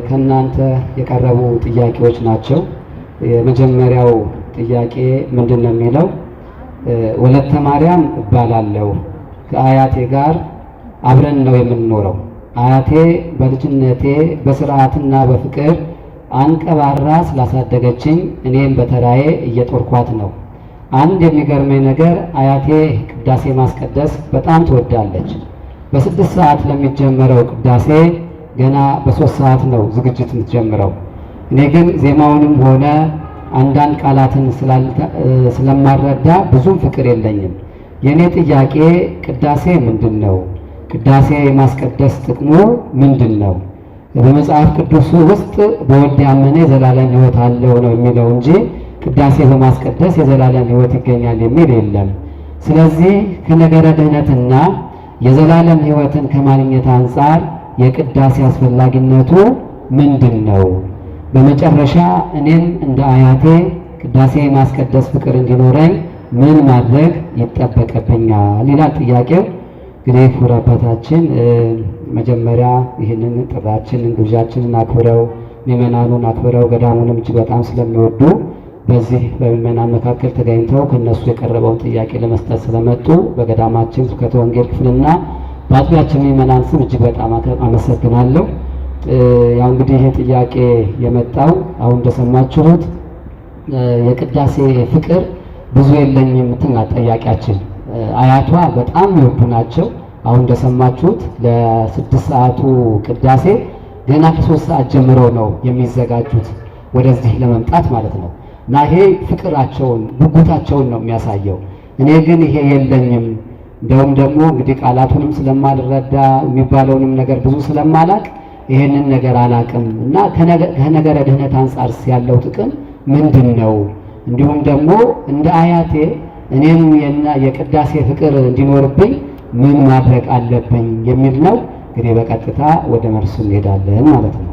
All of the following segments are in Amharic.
ከናንተ የቀረቡ ጥያቄዎች ናቸው። የመጀመሪያው ጥያቄ ምንድነው የሚለው ወለተ ማርያም እባላለሁ። ከአያቴ ጋር አብረን ነው የምንኖረው። አያቴ በልጅነቴ በስርዓትና በፍቅር አንቀባራ ስላሳደገችኝ እኔም በተራዬ እየጦርኳት ነው። አንድ የሚገርመኝ ነገር አያቴ ቅዳሴ ማስቀደስ በጣም ትወዳለች። በ6 ሰዓት ለሚጀመረው ቅዳሴ ገና በ3 ሰዓት ነው ዝግጅት የምትጀምረው። እኔ ግን ዜማውንም ሆነ አንዳንድ ቃላትን ስለማረዳ ብዙም ፍቅር የለኝም። የኔ ጥያቄ ቅዳሴ ምንድነው? ቅዳሴ የማስቀደስ ጥቅሙ ምንድነው? በመጽሐፍ ቅዱስ ውስጥ በወልድ ያመነ የዘላለም ሕይወት አለው ነው የሚለው እንጂ ቅዳሴ በማስቀደስ የዘላለም ሕይወት ይገኛል የሚል የለም። ስለዚህ ከነገረ ድህነትና የዘላለም ሕይወትን ከማግኘት አንጻር የቅዳሴ አስፈላጊነቱ ምንድነው? በመጨረሻ እኔም እንደ አያቴ ቅዳሴ የማስቀደስ ፍቅር እንዲኖረኝ ምን ማድረግ ይጠበቅብኛል ይላል ጥያቄው። እንግዲህ ክቡር አባታችን መጀመሪያ ይህንን ጥራችንን ግብዣችንን አክብረው ምእመናኑን አክብረው ገዳሙንም እጅግ በጣም ስለሚወዱ በዚህ በምእመናን መካከል ተገኝተው ከነሱ የቀረበውን ጥያቄ ለመስጠት ስለመጡ በገዳማችን ስብከተ ወንጌል ክፍልና በአጥቢያችን ምእመናን ስም እጅግ በጣም አመሰግናለሁ። ያው እንግዲህ ይሄ ጥያቄ የመጣው አሁን እንደሰማችሁት የቅዳሴ ፍቅር ብዙ የለኝም ትናንት ጠያቂያችን አያቷ በጣም ይወዱ ናቸው። አሁን እንደሰማችሁት ለ6 ሰዓቱ ቅዳሴ ገና ከ3 ሰዓት ጀምሮ ነው የሚዘጋጁት ወደዚህ ለመምጣት ማለት ነው። እና ይሄ ፍቅራቸውን ጉጉታቸውን ነው የሚያሳየው። እኔ ግን ይሄ የለኝም። እንደውም ደግሞ እንግዲህ ቃላቱንም ስለማልረዳ የሚባለውንም ነገር ብዙ ስለማላቅ ይሄንን ነገር አላቅም እና ከነገረ ድህነት አንጻር ያለው ጥቅም ምንድነው? እንዲሁም ደግሞ እንደ አያቴ እኔም የቅዳሴ ፍቅር እንዲኖርብኝ ምን ማድረግ አለብኝ የሚል ነው። እንግዲህ በቀጥታ ወደ መልሱ እንሄዳለን ማለት ነው።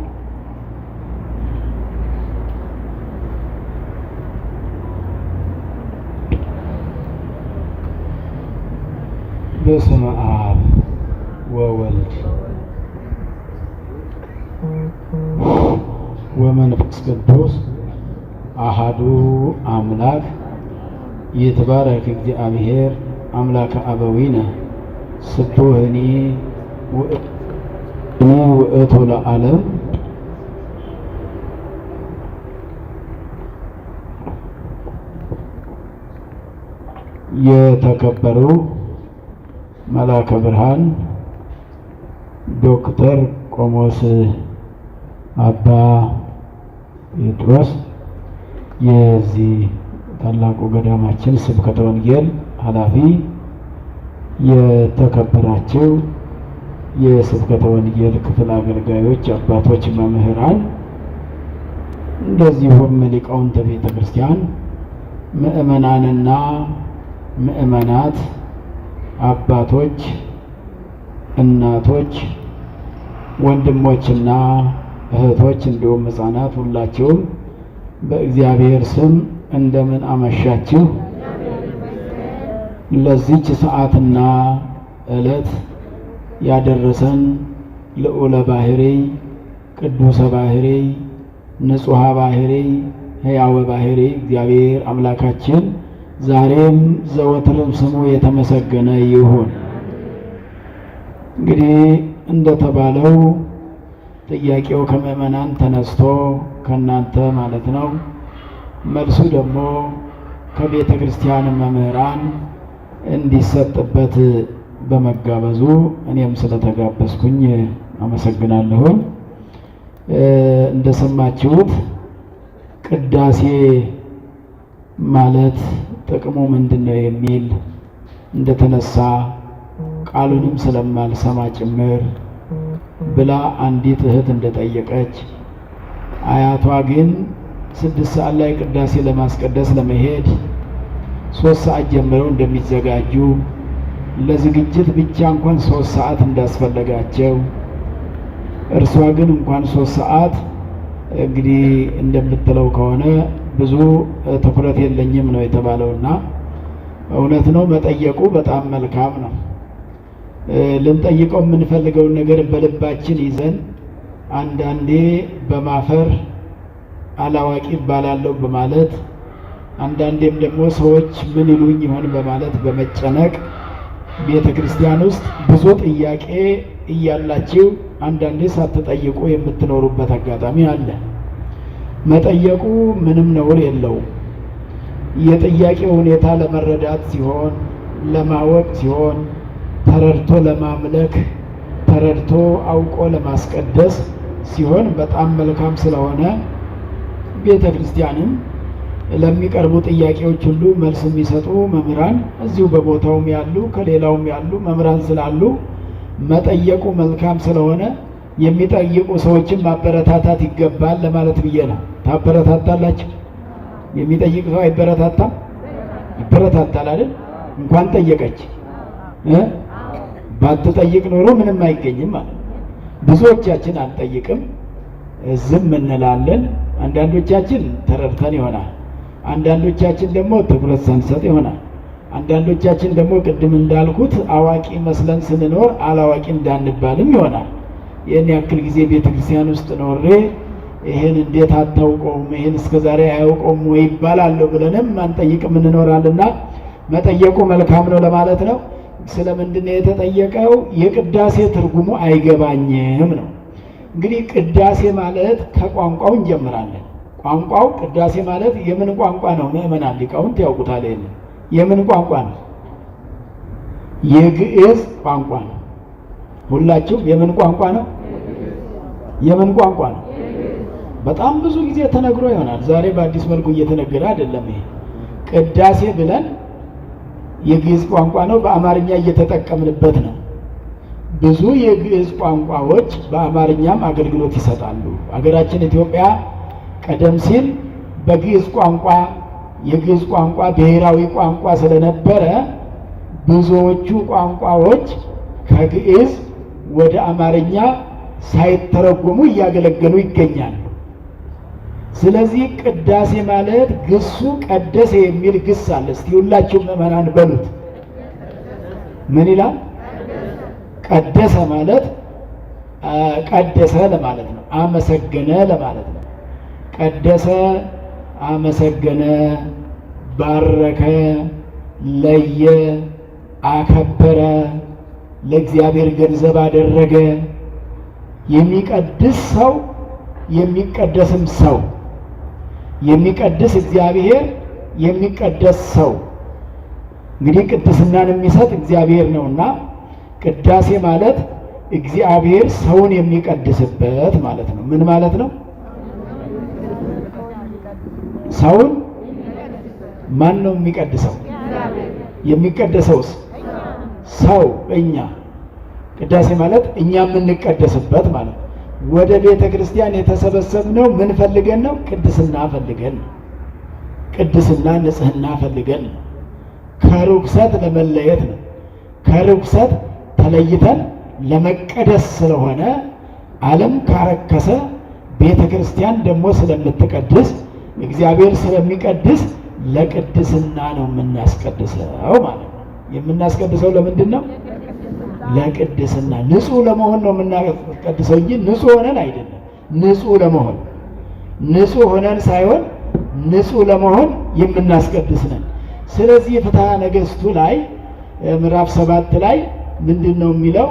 በስመ አብ ወወልድ ወመንፈስ ቅዱስ አሃዱ አምላክ ይትባረክ እግዚአብሔር አምላከ አበዊነ ስቡህኒ ውእቱ ለዓለም። የተከበሩ መላከ ብርሃን ዶክተር ቆሞስ አባ ጴጥሮስ የዚህ ታላቁ ገዳማችን ስብከተ ወንጌል ኃላፊ፣ የተከበራችሁ የስብከተ ወንጌል ክፍል አገልጋዮች፣ አባቶች፣ መምህራን፣ እንደዚሁም ሊቃውንተ ቤተ ክርስቲያን፣ ምእመናንና ምእመናት፣ አባቶች፣ እናቶች፣ ወንድሞችና እህቶች እንዲሁም ሕፃናት ሁላችሁም በእግዚአብሔር ስም እንደምን አመሻችሁ። ለዚች ሰዓትና ዕለት ያደረሰን ልዑለ ባህሪ ቅዱሰ ባህሪ ንጹሐ ባህሪ ሕያወ ባህሪ እግዚአብሔር አምላካችን ዛሬም ዘወትርም ስሙ የተመሰገነ ይሁን። እንግዲህ እንደተባለው ጥያቄው ከምእመናን ተነስቶ ከናንተ ማለት ነው። መልሱ ደግሞ ከቤተ ክርስቲያን መምህራን እንዲሰጥበት በመጋበዙ እኔም ስለተጋበዝኩኝ አመሰግናለሁ። እንደሰማችሁት ቅዳሴ ማለት ጥቅሙ ምንድነው የሚል እንደተነሳ ቃሉንም ስለማልሰማ ጭምር ብላ አንዲት እህት እንደጠየቀች አያቷ ግን 6 ሰዓት ላይ ቅዳሴ ለማስቀደስ ለመሄድ 3 ሰዓት ጀምረው እንደሚዘጋጁ ለዝግጅት ብቻ እንኳን 3 ሰዓት እንዳስፈለጋቸው እርሷ ግን እንኳን 3 ሰዓት እንግዲህ እንደምትለው ከሆነ ብዙ ትኩረት የለኝም ነው የተባለውና እውነት ነው። መጠየቁ በጣም መልካም ነው። ልንጠይቀው የምንፈልገውን ነገር በልባችን ይዘን አንዳንዴ በማፈር አላዋቂ እባላለሁ በማለት አንዳንዴም ደግሞ ሰዎች ምን ይሉኝ ይሆን በማለት በመጨነቅ ቤተ ክርስቲያን ውስጥ ብዙ ጥያቄ እያላችሁ አንዳንዴ ሳትጠይቁ የምትኖሩበት አጋጣሚ አለ። መጠየቁ ምንም ነውር የለውም። የጥያቄው ሁኔታ ለመረዳት ሲሆን፣ ለማወቅ ሲሆን፣ ተረድቶ ለማምለክ ተረድቶ አውቆ ለማስቀደስ ሲሆን በጣም መልካም ስለሆነ ቤተ ክርስቲያንም ለሚቀርቡ ጥያቄዎች ሁሉ መልስ የሚሰጡ መምህራን እዚሁ በቦታውም ያሉ ከሌላውም ያሉ መምህራን ስላሉ መጠየቁ መልካም ስለሆነ የሚጠይቁ ሰዎችን ማበረታታት ይገባል ለማለት ብዬ ነው። ታበረታታላችሁ? የሚጠይቅ ሰው አይበረታታም? ይበረታታል አይደል? እንኳን ጠየቀች። ባትጠይቅ ኖሮ ምንም አይገኝም ማለት ነው። ብዙዎቻችን አንጠይቅም፣ ዝም እንላለን። አንዳንዶቻችን ተረድተን ይሆናል፣ አንዳንዶቻችን ደግሞ ትኩረት ሳንሰጥ ይሆናል። አንዳንዶቻችን ደግሞ ቅድም እንዳልኩት አዋቂ መስለን ስንኖር አላዋቂ እንዳንባልም ይሆናል። ይህን ያክል ጊዜ ቤተ ክርስቲያን ውስጥ ኖሬ ይህን እንዴት አታውቀውም፣ ይህን እስከዛሬ አያውቀውም ወይ ይባላለሁ ብለንም አንጠይቅም እንኖራልና መጠየቁ መልካም ነው ለማለት ነው። ስለምንድን ነው የተጠየቀው? የቅዳሴ ትርጉሙ አይገባኝም ነው። እንግዲህ ቅዳሴ ማለት ከቋንቋው እንጀምራለን። ቋንቋው ቅዳሴ ማለት የምን ቋንቋ ነው? ምእመናን ሊቃውንት ያውቁታል። ይሄንን የምን ቋንቋ ነው? የግዕዝ ቋንቋ ነው። ሁላችሁም የምን ቋንቋ ነው? የምን ቋንቋ ነው? በጣም ብዙ ጊዜ ተነግሮ ይሆናል። ዛሬ በአዲስ መልኩ እየተነገረ አይደለም። ይሄ ቅዳሴ ብለን የግዕዝ ቋንቋ ነው። በአማርኛ እየተጠቀምንበት ነው። ብዙ የግዕዝ ቋንቋዎች በአማርኛም አገልግሎት ይሰጣሉ። አገራችን ኢትዮጵያ ቀደም ሲል በግዕዝ ቋንቋ የግዕዝ ቋንቋ ብሔራዊ ቋንቋ ስለነበረ ብዙዎቹ ቋንቋዎች ከግዕዝ ወደ አማርኛ ሳይተረጎሙ እያገለገሉ ይገኛሉ። ስለዚህ ቅዳሴ ማለት ግሱ ቀደሰ የሚል ግስ አለ። እስቲ ሁላችሁም ምዕመናን በሉት። ምን ይላል? ቀደሰ ማለት ቀደሰ ለማለት ነው። አመሰገነ ለማለት ነው። ቀደሰ፣ አመሰገነ፣ ባረከ፣ ለየ፣ አከበረ፣ ለእግዚአብሔር ገንዘብ አደረገ። የሚቀድስ ሰው የሚቀደስም ሰው፣ የሚቀድስ እግዚአብሔር የሚቀደስ ሰው። እንግዲህ ቅድስናን የሚሰጥ እግዚአብሔር ነውና ቅዳሴ ማለት እግዚአብሔር ሰውን የሚቀድስበት ማለት ነው። ምን ማለት ነው? ሰውን ማን ነው የሚቀድሰው? የሚቀደሰውስ ሰው እኛ። ቅዳሴ ማለት እኛ የምንቀደስበት ማለት ነው። ወደ ቤተ ክርስቲያን የተሰበሰብነው ምን ፈልገን ነው? ቅድስና ፈልገን ነው። ቅድስና ንጽህና ፈልገን ነው። ከርኩሰት ለመለየት ነው። ከርኩሰት ተለይተን ለመቀደስ ስለሆነ ዓለም ካረከሰ ቤተ ክርስቲያን ደግሞ ስለምትቀድስ እግዚአብሔር ስለሚቀድስ ለቅድስና ነው የምናስቀድሰው ማለት ነው። የምናስቀድሰው ለምንድን ነው? ለቅድስና ንጹህ ለመሆን ነው የምናስቀድሰው እንጂ ንጹህ ሆነን አይደለም። ንጹህ ለመሆን ንጹህ ሆነን ሳይሆን ንጹህ ለመሆን የምናስቀድስ ነን። ስለዚህ ፍትሐ ነገሥቱ ላይ ምዕራፍ 7 ላይ ምንድን ነው የሚለው?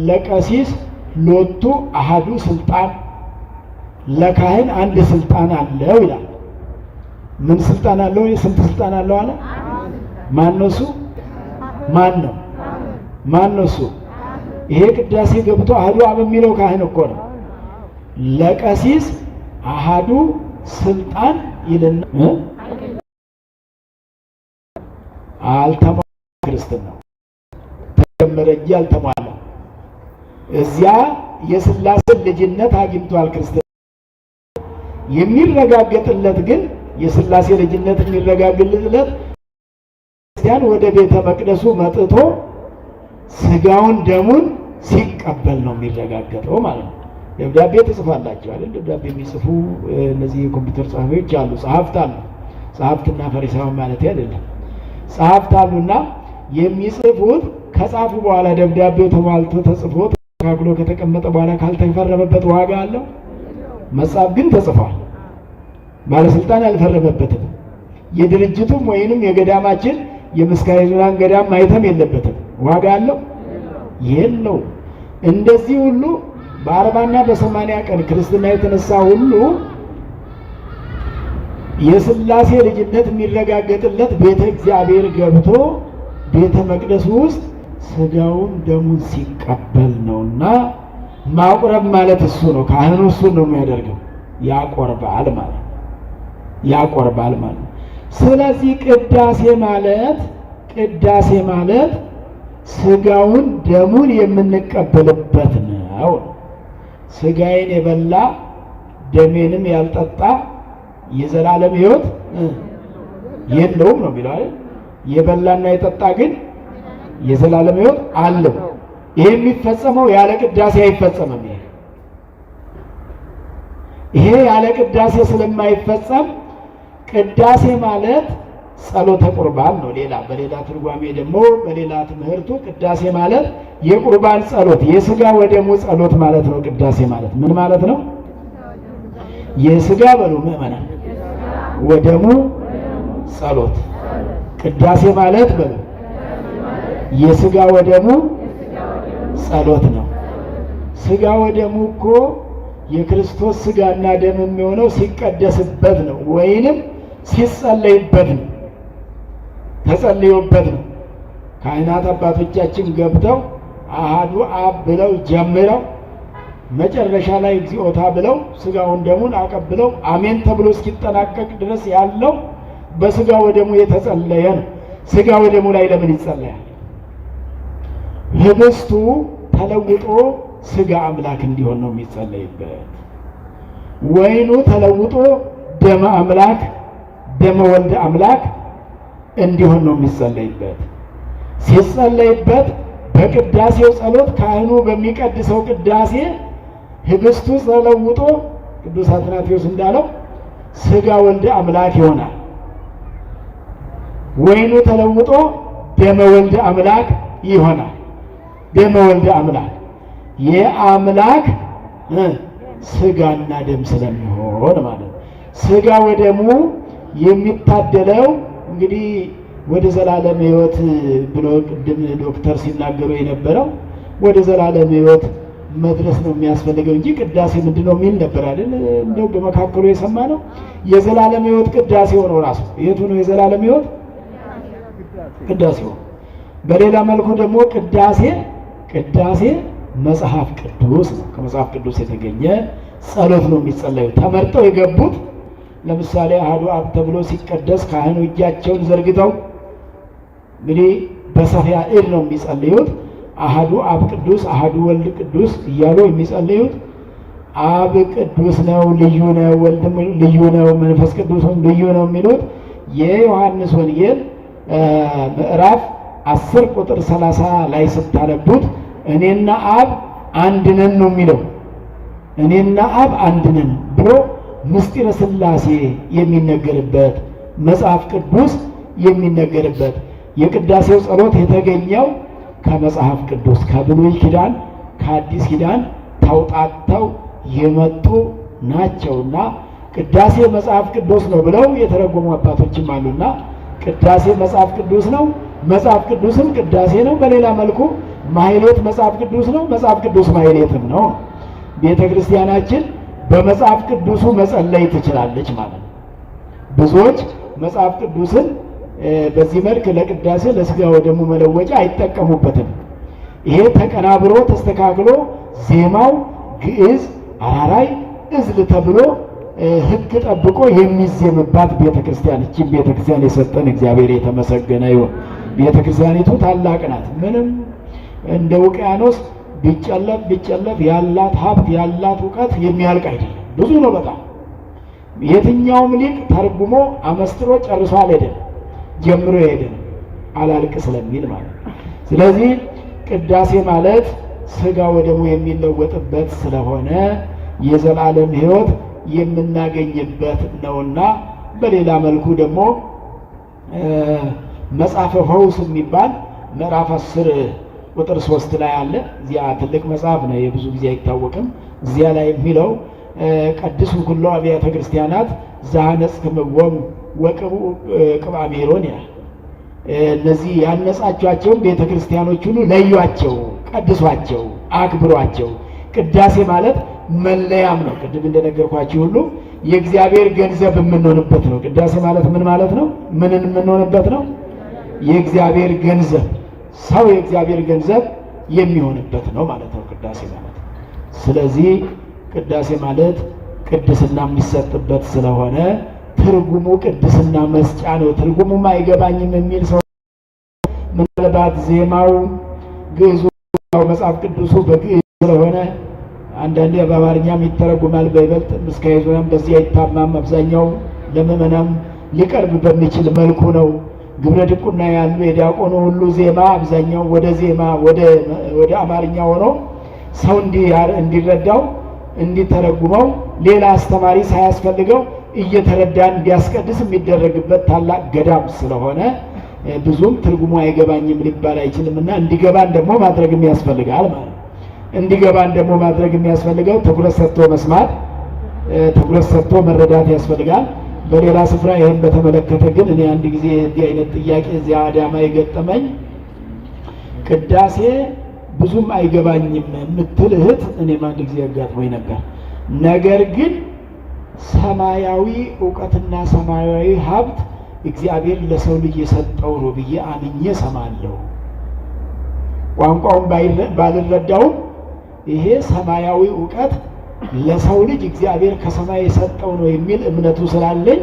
ለቀሲስ ሎቱ አሃዱ ስልጣን፣ ለካህን አንድ ስልጣን አለው ይላል። ምን ስልጣን አለው? ስንት ስልጣን አለው አለ? ማን ነው እሱ? ማን ነው? ማን ነው እሱ? ይሄ ቅዳሴ ገብቶ አሃዱ አብ የሚለው ካህን እኮ ነው። ለቀሲስ አሃዱ ስልጣን ይልና አልተሟላ ክርስትና ተጀመረ እንጂ አልተሟላ። እዚያ የሥላሴን ልጅነት አግኝቷል ክርስትና። የሚረጋገጥለት ግን የሥላሴ ልጅነት የሚረጋገጥለት ክርስቲያን ወደ ቤተ መቅደሱ መጥቶ ስጋውን ደሙን ሲቀበል ነው የሚረጋገጠው ማለት ነው። ደብዳቤ ትጽፋላችሁ አይደል? ደብዳቤ የሚጽፉ እነዚህ የኮምፒውተር ጸሐፊዎች አሉ፣ ጸሐፍት አሉ። ጸሐፍትና ፈሪሳውያን ማለት አይደለም። ጸሐፍት አሉና የሚጽፉት ከጻፉ በኋላ ደብዳቤው ተሟልቶ ተጽፎ ተካክሎ ከተቀመጠ በኋላ ካልተፈረመበት ዋጋ አለው? መጽሐፍ ግን ተጽፏል። ባለስልጣን አልፈረመበትም። የድርጅቱም ወይንም የገዳማችን የምስካየ ገዳም ማይተም የለበትም። ዋጋ አለው? የለው። እንደዚህ ሁሉ በ40 እና በ80 ቀን ክርስትና የተነሳ ሁሉ የሥላሴ ልጅነት የሚረጋገጥለት ቤተ እግዚአብሔር ገብቶ ቤተ መቅደሱ ውስጥ ሥጋውን ደሙን ሲቀበል ነውና ማቁረብ ማለት እሱ ነው። ካህኑ እሱን ነው የሚያደርገው። ያቆርባል ማለት ነው። ስለዚህ ቅዳሴ ማለት ሥጋውን ደሙን የምንቀበልበት ነው። ሥጋዬን የበላ ደሜንም ያልጠጣ የዘላለም ሕይወት የለውም ነው የሚለው አይደል? የበላና የጠጣ ግን የዘላለም ሕይወት አለው። ይሄ የሚፈጸመው ያለ ቅዳሴ አይፈጸምም። ይሄ ያለ ቅዳሴ ስለማይፈጸም ቅዳሴ ማለት ጸሎተ ቁርባን ነው። በሌላ ትርጓሜ ደግሞ በሌላ ትምህርቱ ቅዳሴ ማለት የቁርባን ጸሎት፣ የሥጋ ወደሙ ጸሎት ማለት ነው። ቅዳሴ ማለት ምን ማለት ነው? የሥጋ በሉ ምእመናን ወደሙ ጸሎት። ቅዳሴ ማለት በሉ የሥጋ ወደሙ ጸሎት ነው። ሥጋ ወደሙ እኮ የክርስቶስ ሥጋና ደም የሚሆነው ሲቀደስበት ነው፣ ወይንም ሲጸለይበት ነው። ተጸልዮበት ነው። ካህናት አባቶቻችን ገብተው አሃዱ አብ ብለው ጀምረው መጨረሻ ላይ እግዚኦታ ብለው ሥጋውን ደሙን አቀብለው አሜን ተብሎ እስኪጠናቀቅ ድረስ ያለው በሥጋ ወደሙ የተጸለየ ነው። ሥጋ ወደሙ ላይ ለምን ይጸለያል? ህብስቱ ተለውጦ ሥጋ አምላክ እንዲሆን ነው የሚጸለይበት። ወይኑ ተለውጦ ደመ አምላክ ደመ ወልድ አምላክ እንዲሆን ነው የሚጸለይበት። ሲጸለይበት በቅዳሴው ጸሎት ካህኑ በሚቀድሰው ቅዳሴ ህብስቱ ተለውጦ ቅዱስ አትናቴዎስ እንዳለው ሥጋ ወልድ አምላክ ይሆናል። ወይኑ ተለውጦ ደመ ወልድ አምላክ ይሆናል። ደመ ወልድ አምላክ የአምላክ ሥጋና ደም ስለሚሆን ማለት ነው። ሥጋ ወደሙ የሚታደለው እንግዲህ ወደ ዘላለም ሕይወት ብሎ ቅድም ዶክተር ሲናገሩ የነበረው ወደ ዘላለም ሕይወት መድረስ ነው የሚያስፈልገው እንጂ ቅዳሴ ምንድን ነው የሚል ነበር አይደል? እንደው በመካከሉ የሰማ ነው። የዘላለም ሕይወት ቅዳሴ ሆኖ ራሱ የቱ ነው የዘላለም ሕይወት? ቅዳሴው። በሌላ መልኩ ደግሞ ቅዳሴ መጽሐፍ ቅዱስ ነው። ከመጽሐፍ ቅዱስ የተገኘ ጸሎት ነው የሚጸለዩ። ተመርጠው የገቡት ለምሳሌ አሐዱ አብ ተብሎ ሲቀደስ ካህኑ እጃቸውን ዘርግተው እንግዲህ በሰፊያ እድ ነው የሚጸልዩት። አሐዱ አብ ቅዱስ፣ አሐዱ ወልድ ቅዱስ እያሉ የሚጸልዩት አብ ቅዱስ ነው፣ ልዩ ነው፣ ወልድም ልዩ ነው፣ መንፈስ ቅዱስም ልዩ ነው የሚሉት የዮሐንስ ወንጌል ምዕራፍ 10 ቁጥር 30 ላይ ስታነቡት እኔና አብ አንድ ነን ነው የሚለው። እኔና አብ አንድ ነን ብሎ ምስጢረ ሥላሴ የሚነገርበት መጽሐፍ ቅዱስ የሚነገርበት የቅዳሴው ጸሎት የተገኘው ከመጽሐፍ ቅዱስ ከብሉይ ኪዳን ከአዲስ ኪዳን ተውጣጥተው የመጡ ናቸውና ቅዳሴ መጽሐፍ ቅዱስ ነው ብለው የተረጎሙ አባቶችም አሉና ቅዳሴ መጽሐፍ ቅዱስ ነው፣ መጽሐፍ ቅዱስም ቅዳሴ ነው። በሌላ መልኩ ማህሌት መጽሐፍ ቅዱስ ነው፣ መጽሐፍ ቅዱስ ማህሌትም ነው። ቤተ ክርስቲያናችን በመጽሐፍ ቅዱሱ መጸለይ ትችላለች ማለት ነው። ብዙዎች መጽሐፍ ቅዱስን በዚህ መልክ ለቅዳሴ ለሥጋ ወደሙ መለወጫ አይጠቀሙበትም። ይሄ ተቀናብሮ ተስተካክሎ ዜማው ግዕዝ፣ አራራይ፣ እዝል ተብሎ ሕግ ጠብቆ የሚዜምባት ቤተክርስቲያን እቺን ቤተክርስቲያን የሰጠን እግዚአብሔር የተመሰገነ ይሁን። ቤተክርስቲያኒቱ ታላቅ ናት። ምንም እንደ ውቅያኖስ ቢጨለፍ ያላት ሀብት ያላት እውቀት የሚያልቅ አይደለም። ብዙ ነው በጣም። የትኛውም ሊቅ ተርጉሞ አመስጥሮ ጨርሶ አልሄደም፣ ጀምሮ የሄደ ነው አላልቅ ስለሚል ማለት ነው። ስለዚህ ቅዳሴ ማለት ሥጋ ወደሙ የሚለወጥበት ስለሆነ የዘላለም ሕይወት የምናገኝበት ነውና በሌላ መልኩ ደግሞ መጽሐፈ ፈውስ የሚባል ምዕራፍ 10 ቁጥር 3 ላይ አለ። እዚያ ትልቅ መጽሐፍ ነው፣ የብዙ ጊዜ አይታወቅም። እዚያ ላይ የሚለው ቀድሱ ኩሎ አብያተ ክርስቲያናት ዘሐነጽክምዎሙ ወቅቡ ቅብአ ሜሮን ይላል። እነዚህ ያነጻቸውን ቤተ ክርስቲያኖች ሁሉ ለዩአቸው፣ ቀድሷቸው፣ አክብሯቸው። ቅዳሴ ማለት መለያም ነው። ቅድም እንደነገርኳችሁ ሁሉ የእግዚአብሔር ገንዘብ የምንሆንበት ነው። ቅዳሴ ማለት ምን ማለት ነው? ምንን የምንሆንበት ነው? የእግዚአብሔር ገንዘብ፣ ሰው የእግዚአብሔር ገንዘብ የሚሆንበት ነው ማለት ነው ቅዳሴ ማለት። ስለዚህ ቅዳሴ ማለት ቅድስና የሚሰጥበት ስለሆነ ትርጉሙ ቅድስና መስጫ ነው። ትርጉሙም አይገባኝም የሚል ሰው ምናልባት ዜማው ግዕዙ መጽሐፍ ቅዱሱ በግዕዝ ስለሆነ አንዳንዴ በአማርኛም ይተረጉማል። በይበልጥ ምስካየ ኅዙናን በዚህ አይታማም። አብዛኛው ለምዕመናን ሊቀርብ በሚችል መልኩ ነው። ግብረ ድቁና ያሉ የዲያቆኑ ሁሉ ዜማ አብዛኛው ወደ ዜማ ወደ አማርኛ ሆኖ ሰው እንዲረዳው እንዲተረጉመው ሌላ አስተማሪ ሳያስፈልገው እየተረዳ እንዲያስቀድስ የሚደረግበት ታላቅ ገዳም ስለሆነ ብዙም ትርጉሙ አይገባኝም ሊባል አይችልምና እንዲገባን ደግሞ ማድረግ ያስፈልጋል ማለት ነው። እንዲገባን ደግሞ ማድረግ የሚያስፈልገው ትኩረት ሰጥቶ መስማት፣ ትኩረት ሰጥቶ መረዳት ያስፈልጋል። በሌላ ስፍራ ይህን በተመለከተ ግን እኔ አንድ ጊዜ እንዲህ አይነት ጥያቄ እዚያ አዳማ የገጠመኝ ቅዳሴ ብዙም አይገባኝም የምትል እህት እኔም አንድ ጊዜ አጋጥሞኝ ነበር። ነገር ግን ሰማያዊ እውቀትና ሰማያዊ ሀብት እግዚአብሔር ለሰው ልጅ የሰጠው ነው ብዬ አምኜ ሰማለሁ። ቋንቋውን ባልረዳውም ይሄ ሰማያዊ እውቀት ለሰው ልጅ እግዚአብሔር ከሰማይ የሰጠው ነው የሚል እምነቱ ስላለኝ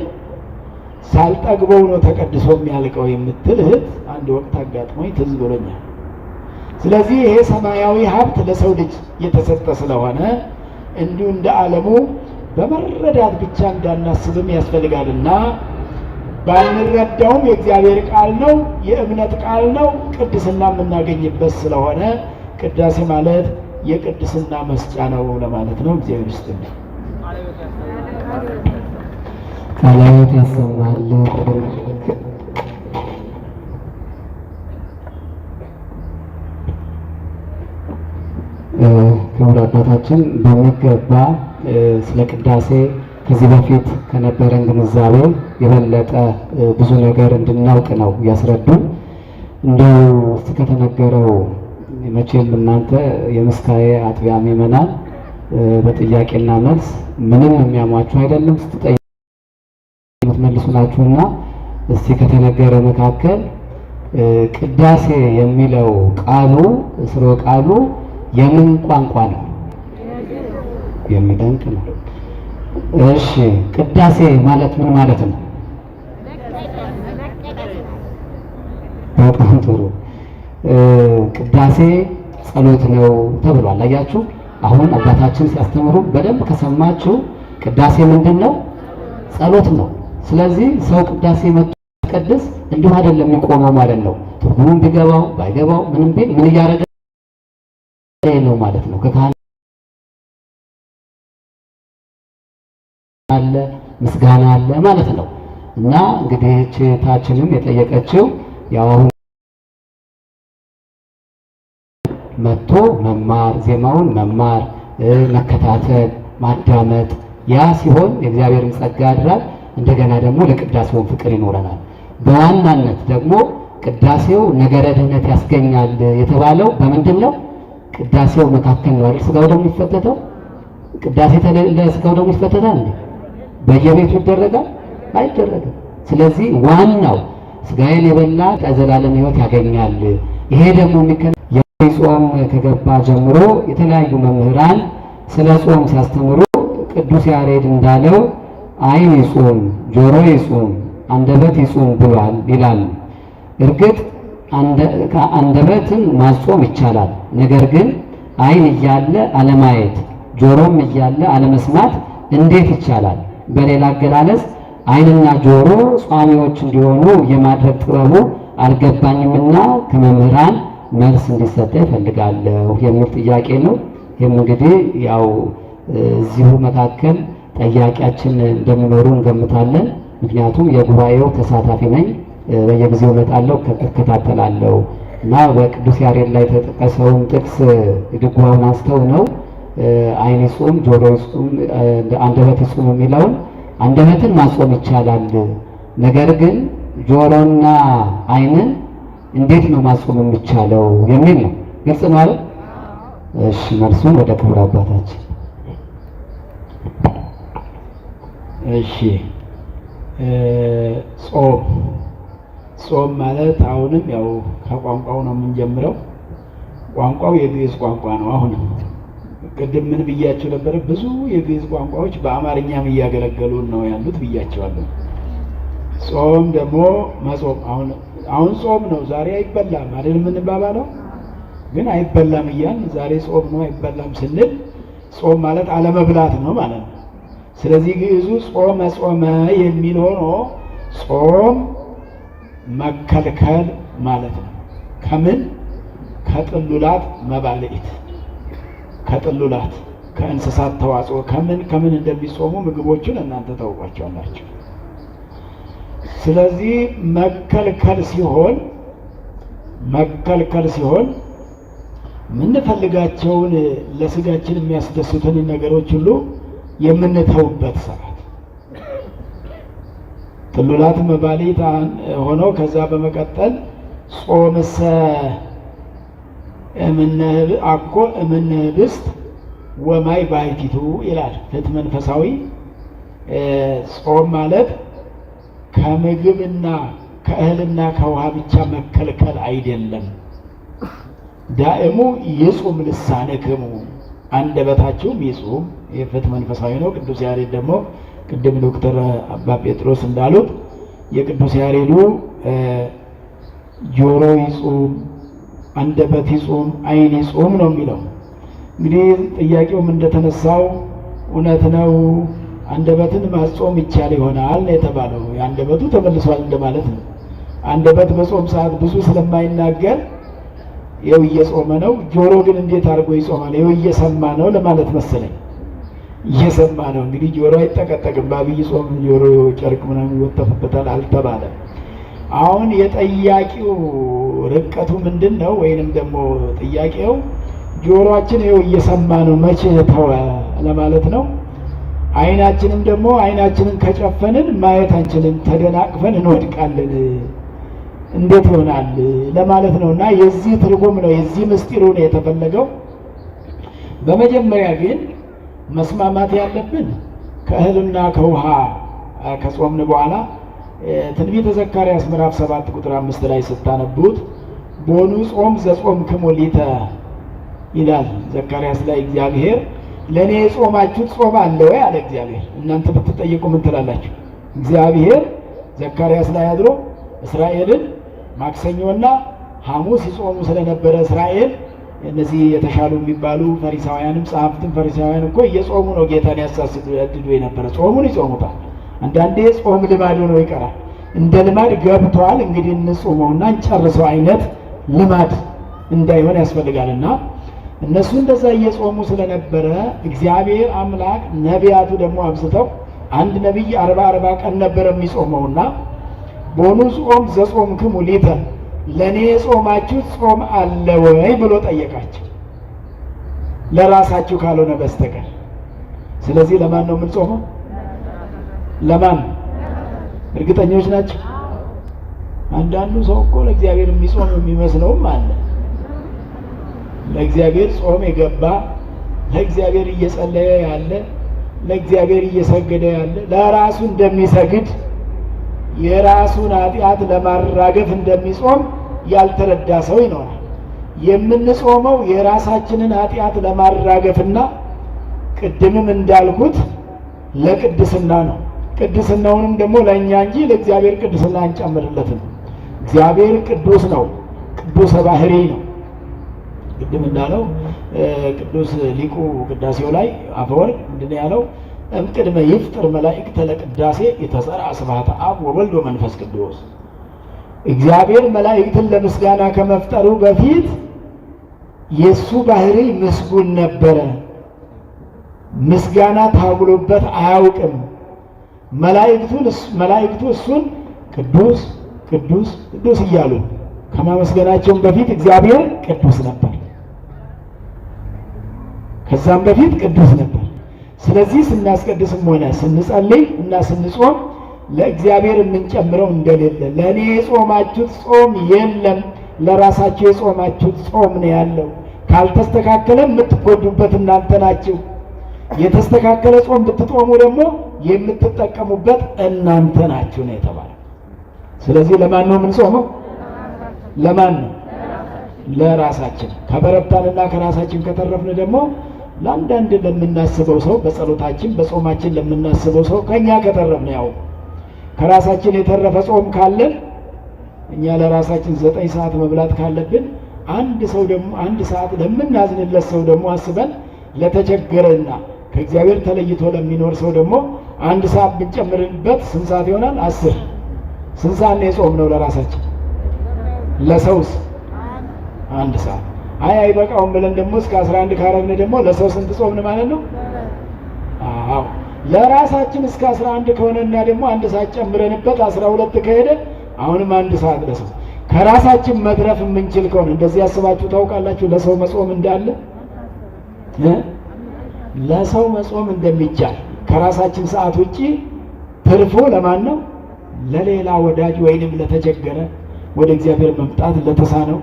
ሳልጠግበው ነው ተቀድሶ የሚያልቀው የምትል እህት አንድ ወቅት አጋጥሞኝ ትዝ ብሎኛል። ስለዚህ ይሄ ሰማያዊ ሀብት ለሰው ልጅ የተሰጠ ስለሆነ እንዲሁ እንደ ዓለሙ በመረዳት ብቻ እንዳናስብም ያስፈልጋልና ባንረዳውም የእግዚአብሔር ቃል ነው፣ የእምነት ቃል ነው፣ ቅድስና የምናገኝበት ስለሆነ ቅዳሴ ማለት የቅድስና መስጫ ነው ለማለት ነው። እግዚአብሔር ይስጥልኝ። ቃላት ያሰማል። ክቡር አባታችን በሚገባ ስለ ቅዳሴ ከዚህ በፊት ከነበረን ግንዛቤ የበለጠ ብዙ ነገር እንድናውቅ ነው ያስረዱን። እንደው እስቲ ከተነገረው መቼም እናንተ የምስካየ አጥቢያ ምዕመናን በጥያቄና መልስ ምንም የሚያሟችሁ አይደለም፣ ስትጠይቁ የምትመልሱ ናችሁና እስቲ ከተነገረ መካከል ቅዳሴ የሚለው ቃሉ ስርወ ቃሉ የምን ቋንቋ ነው? የሚደንቅ ነው። እሺ ቅዳሴ ማለት ምን ማለት ነው? በጣም ጥሩ። ቅዳሴ ጸሎት ነው ተብሏል። አያችሁ፣ አሁን አባታችን ሲያስተምሩ በደንብ ከሰማችሁ ቅዳሴ ምንድን ነው? ጸሎት ነው። ስለዚህ ሰው ቅዳሴ መጥቶ ሲቀድስ እንዲሁ አይደለም የሚቆመው ማለት ነው። ትርጉሙም ቢገባው ባይገባው ምንም ቢል ምን እያደረገ ነው ማለት ነው። ከካህን አለ ምስጋና አለ ማለት ነው። እና እንግዲህ እህታችንም የጠየቀችው ያው አሁን መጥቶ መማር፣ ዜማውን መማር፣ መከታተል፣ ማዳመጥ ያ ሲሆን የእግዚአብሔርን ጸጋ ያድራል። እንደገና ደግሞ ለቅዳሴውን ፍቅር ይኖረናል። በዋናነት ደግሞ ቅዳሴው ነገረ ድህነት ያስገኛል የተባለው በምንድን ነው? ቅዳሴው መካከል ነው አይደል? ስጋው ደግሞ ይፈተተው ቅዳሴ ለስጋው ደግሞ ይፈተታል እንዴ? በየቤቱ ይደረጋል? አይደረግም። ስለዚህ ዋናው ስጋዬን የበላ ዘላለም ሕይወት ያገኛል። ይሄ ደግሞ ጾም ከገባ ጀምሮ የተለያዩ መምህራን ስለ ጾም ሲያስተምሩ ቅዱስ ያሬድ እንዳለው ዓይን ይጹም፣ ጆሮ ይጹም፣ አንደበት ይጹም ብሏል ይላል። እርግጥ አንደበትን ማጾም ይቻላል። ነገር ግን ዓይን እያለ አለማየት፣ ጆሮም እያለ አለመስማት እንዴት ይቻላል? በሌላ አገላለጽ ዓይንና ጆሮ ጿሚዎች እንዲሆኑ የማድረግ ጥበቡ አልገባኝምና ከመምህራን መልስ እንዲሰጠ ይፈልጋለሁ የሚል ጥያቄ ነው። ይህም እንግዲህ ያው እዚሁ መካከል ጠያቂያችን እንደሚኖሩ እንገምታለን። ምክንያቱም የጉባኤው ተሳታፊ ነኝ፣ በየጊዜው እመጣለሁ፣ እከታተላለሁ። እና በቅዱስ ያሬድ ላይ የተጠቀሰውን ጥቅስ ድጓውን አንስተው ነው ዓይን ይጹም ጆሮ ይጹም አንደበት ይጹም የሚለውን አንደበትን ማጾም ይቻላል፣ ነገር ግን ጆሮና ዓይንን እንዴት ነው ማጾም የሚቻለው የሚል ነው። ግልጽ ነው አይደል? እሺ መልሱን ወደ ክቡር አባታችን። እሺ ጾም ማለት አሁንም ያው ከቋንቋው ነው የምንጀምረው። ቋንቋው የግዕዝ ቋንቋ ነው። አሁንም ቅድም ምን ብያቸው ነበረ? ብዙ የግዕዝ ቋንቋዎች በአማርኛም እያገለገሉን ነው ያሉት ብያቸዋለሁ። ጾም ደግሞ መጾም አሁን ጾም ነው፣ ዛሬ አይበላም አይደል የምንባባለው? ግን አይበላም እያልን ዛሬ ጾም ነው አይበላም ስንል ጾም ማለት አለመብላት ነው ማለት ነው። ስለዚህ ግዕዙ ጾመ ጾመ የሚል ሆኖ ጾም መከልከል ማለት ነው። ከምን? ከጥሉላት መባልዒት፣ ከጥሉላት ከእንስሳት ተዋጽኦ ከምን እንደሚጾሙ ምግቦቹን እናንተ ታውቋቸዋላችሁ። ስለዚህ መከልከል ሲሆን የምንፈልጋቸውን ለስጋችን የሚያስደስቱን ነገሮች ሁሉ የምንተውበት ሰዓት ጥሉላት መባልዒት ሆኖ ከዛ በመቀጠል ጾምሰ እምነ ህብስት ወማይ ባሕቲቱ ይላል ፍትሕ መንፈሳዊ። ጾም ማለት ከምግብና ከእህልና ከውሃ ብቻ መከልከል አይደለም። ዳእሙ ይጹም ልሳንክሙ፣ አንደበታችሁም ይጹም። የፍትሕ መንፈሳዊ ነው። ቅዱስ ያሬድ ደግሞ ቅድም ዶክተር አባ ጴጥሮስ እንዳሉት የቅዱስ ያሬዱ ጆሮ ይጹም፣ አንደበት ይጹም፣ ዓይን ይጹም ነው የሚለው። እንግዲህ ጥያቄውም እንደተነሳው እውነት ነው፣ አንደበትን ማጾም ይቻል ይሆናል ነው የተባለው። የአንደበቱ ተመልሷል እንደማለት ነው። አንደበት በጾም ሰዓት ብዙ ስለማይናገር ይኸው እየጾመ ነው። ጆሮ ግን እንዴት አድርጎ ይጾማል? ይኸው እየሰማ ነው ለማለት መሰለኝ። እየሰማ ነው። እንግዲህ ጆሮ አይጠቀጠቅም። በአብይ ጾም ጆሮ ጨርቅ ምናምን ይወተፍበታል አልተባለም። አሁን የጠያቂው ርቀቱ ምንድን ነው? ወይንም ደግሞ ጥያቄው ጆሮአችን ይኸው እየሰማ ነው መቼ ተወ ለማለት ነው። ዓይናችንም ደግሞ ዓይናችንን ከጨፈንን ማየት አንችልም፣ ተደናቅፈን እንወድቃለን፣ እንዴት ይሆናል ለማለት ነው። እና የዚህ ትርጉም ነው፣ የዚህ ምስጢሩ ነው የተፈለገው። በመጀመሪያ ግን መስማማት ያለብን ከእህልና ከውሃ ከጾምን በኋላ ትንቢተ ዘካርያስ ምዕራፍ 7 ቁጥር 5 ላይ ስታነቡት ቦኑ ጾም ዘጾምክሙ ሊተ ይላል። ዘካርያስ ላይ እግዚአብሔር ለእኔ የጾማችሁት ጾም አለ ወይ አለ እግዚአብሔር። እናንተ ብትጠየቁ ምን ትላላችሁ? እግዚአብሔር ዘካርያስ ላይ አድሮ እስራኤልን ማክሰኞና ሐሙስ ይጾሙ ስለነበረ እስራኤል እነዚህ የተሻሉ የሚባሉ ፈሪሳውያንም ጸሐፍትም ፈሪሳውያን እኮ እየጾሙ ነው ጌታን ያሳድዱ የነበረ። ጾሙን ይጾሙታል። አንዳንዴ ጾም ልማድ ሆኖ ይቀራል። እንደ ልማድ ገብቷል። እንግዲህ እንጾመውና እንጨርሰው አይነት ልማድ እንዳይሆን ያስፈልጋልና እነሱ እንደዛ እየጾሙ ስለነበረ እግዚአብሔር አምላክ ነቢያቱ ደግሞ አብዝተው አንድ ነቢይ 40 ቀን ነበር የሚጾመውና ቦኑ ጾም ዘጾምክሙ ሊተ ለእኔ የጾማችሁ ጾም አለ ወይ ብሎ ጠየቃቸው፣ ለራሳችሁ ካልሆነ በስተቀር። ስለዚህ ለማን ነው የምንጾመው? ለማን? እርግጠኞች ናቸው? አንዳንዱ ሰው እኮ ለእግዚአብሔር የሚጾም የሚመስለውም አለ። ለእግዚአብሔር ጾም የገባ ለእግዚአብሔር እየጸለየ ያለ ለእግዚአብሔር እየሰገደ ያለ ለራሱ እንደሚሰግድ የራሱን ኃጢአት ለማራገፍ እንደሚጾም ያልተረዳ ሰው ይኖራል። የምንጾመው የራሳችንን ኃጢአት ለማራገፍና ቅድምም እንዳልኩት ለቅድስና ነው። ቅድስናውንም ደግሞ ለእኛ እንጂ ለእግዚአብሔር ቅድስና አንጨምርለትም። እግዚአብሔር ቅዱስ ነው፣ ቅዱስ ባህሪ ነው። ቅድም እንዳለው ቅዱስ ሊቁ ቅዳሴው ላይ አፈወርቅ ምንድን ያለው? እምቅድመ ይፍጥር መላእክተ ለቅዳሴ የተጸራ ስብሐተ አብ ወወልድ ወመንፈስ ቅዱስ። እግዚአብሔር መላእክትን ለምስጋና ከመፍጠሩ በፊት የእሱ ባህሪ ምስጉን ነበረ። ምስጋና ታጉሎበት አያውቅም። መላእክቱ እሱን ቅዱስ ቅዱስ ቅዱስ እያሉ ከማመስገናቸውም በፊት እግዚአብሔር ቅዱስ ነበር። ከዛም በፊት ቅዱስ ነበር። ስለዚህ ስናስቀድስም ሆነ ስንጸልይ እና ስንጾም ለእግዚአብሔር የምንጨምረው እንደሌለ፣ ለእኔ የጾማችሁት ጾም የለም ለራሳችሁ የጾማችሁት ጾም ነው ያለው። ካልተስተካከለ የምትጎዱበት እናንተ ናችሁ። የተስተካከለ ጾም ብትጾሙ ደግሞ የምትጠቀሙበት እናንተ ናችሁ ነው የተባለው። ስለዚህ ለማን ነው የምንጾመው? ለማን ነው? ለራሳችን። ከበረታንና ከራሳችን ከተረፍን ደግሞ ለአንዳንድ ለምናስበው ሰው በጸሎታችን በጾማችን ለምናስበው ሰው ከኛ ከተረፍን ያው ከራሳችን የተረፈ ጾም ካለን እኛ ለራሳችን 9 ሰዓት መብላት ካለብን አንድ ሰው ደግሞ 1 ሰዓት ለምናዝንለት ሰው ደግሞ አስበን ለተቸገረና ከእግዚአብሔር ተለይቶ ለሚኖር ሰው ደግሞ 1 ሰዓት ብንጨምርበት ስንት ሰዓት ይሆናል? 10። ስንት ሰዓት ነው የጾምነው ለራሳችን? ለሰውስ 1 ሰዓት። አይበቃውም ብለን ደግሞ እስከ 11 ካረግን ደግሞ ለሰው ስንት ጾምን ማለት ነው? አዎ ለራሳችን እስከ 11 ከሆነና ደግሞ 1 ሰዓት ጨምረንበት 12 ከሄደ አሁንም 1 ሰዓት ለሰው። ከራሳችን መትረፍ የምንችል ከሆነ እንደዚህ ያስባችሁ ታውቃላችሁ? ለሰው መጾም እንዳለ ለሰው መጾም እንደሚቻል ከራሳችን ሰዓት ውጪ ትርፎ ለማን ነው? ለሌላ ወዳጅ ወይንም ለተቸገረ ወደ እግዚአብሔር መምጣት ለተሳነው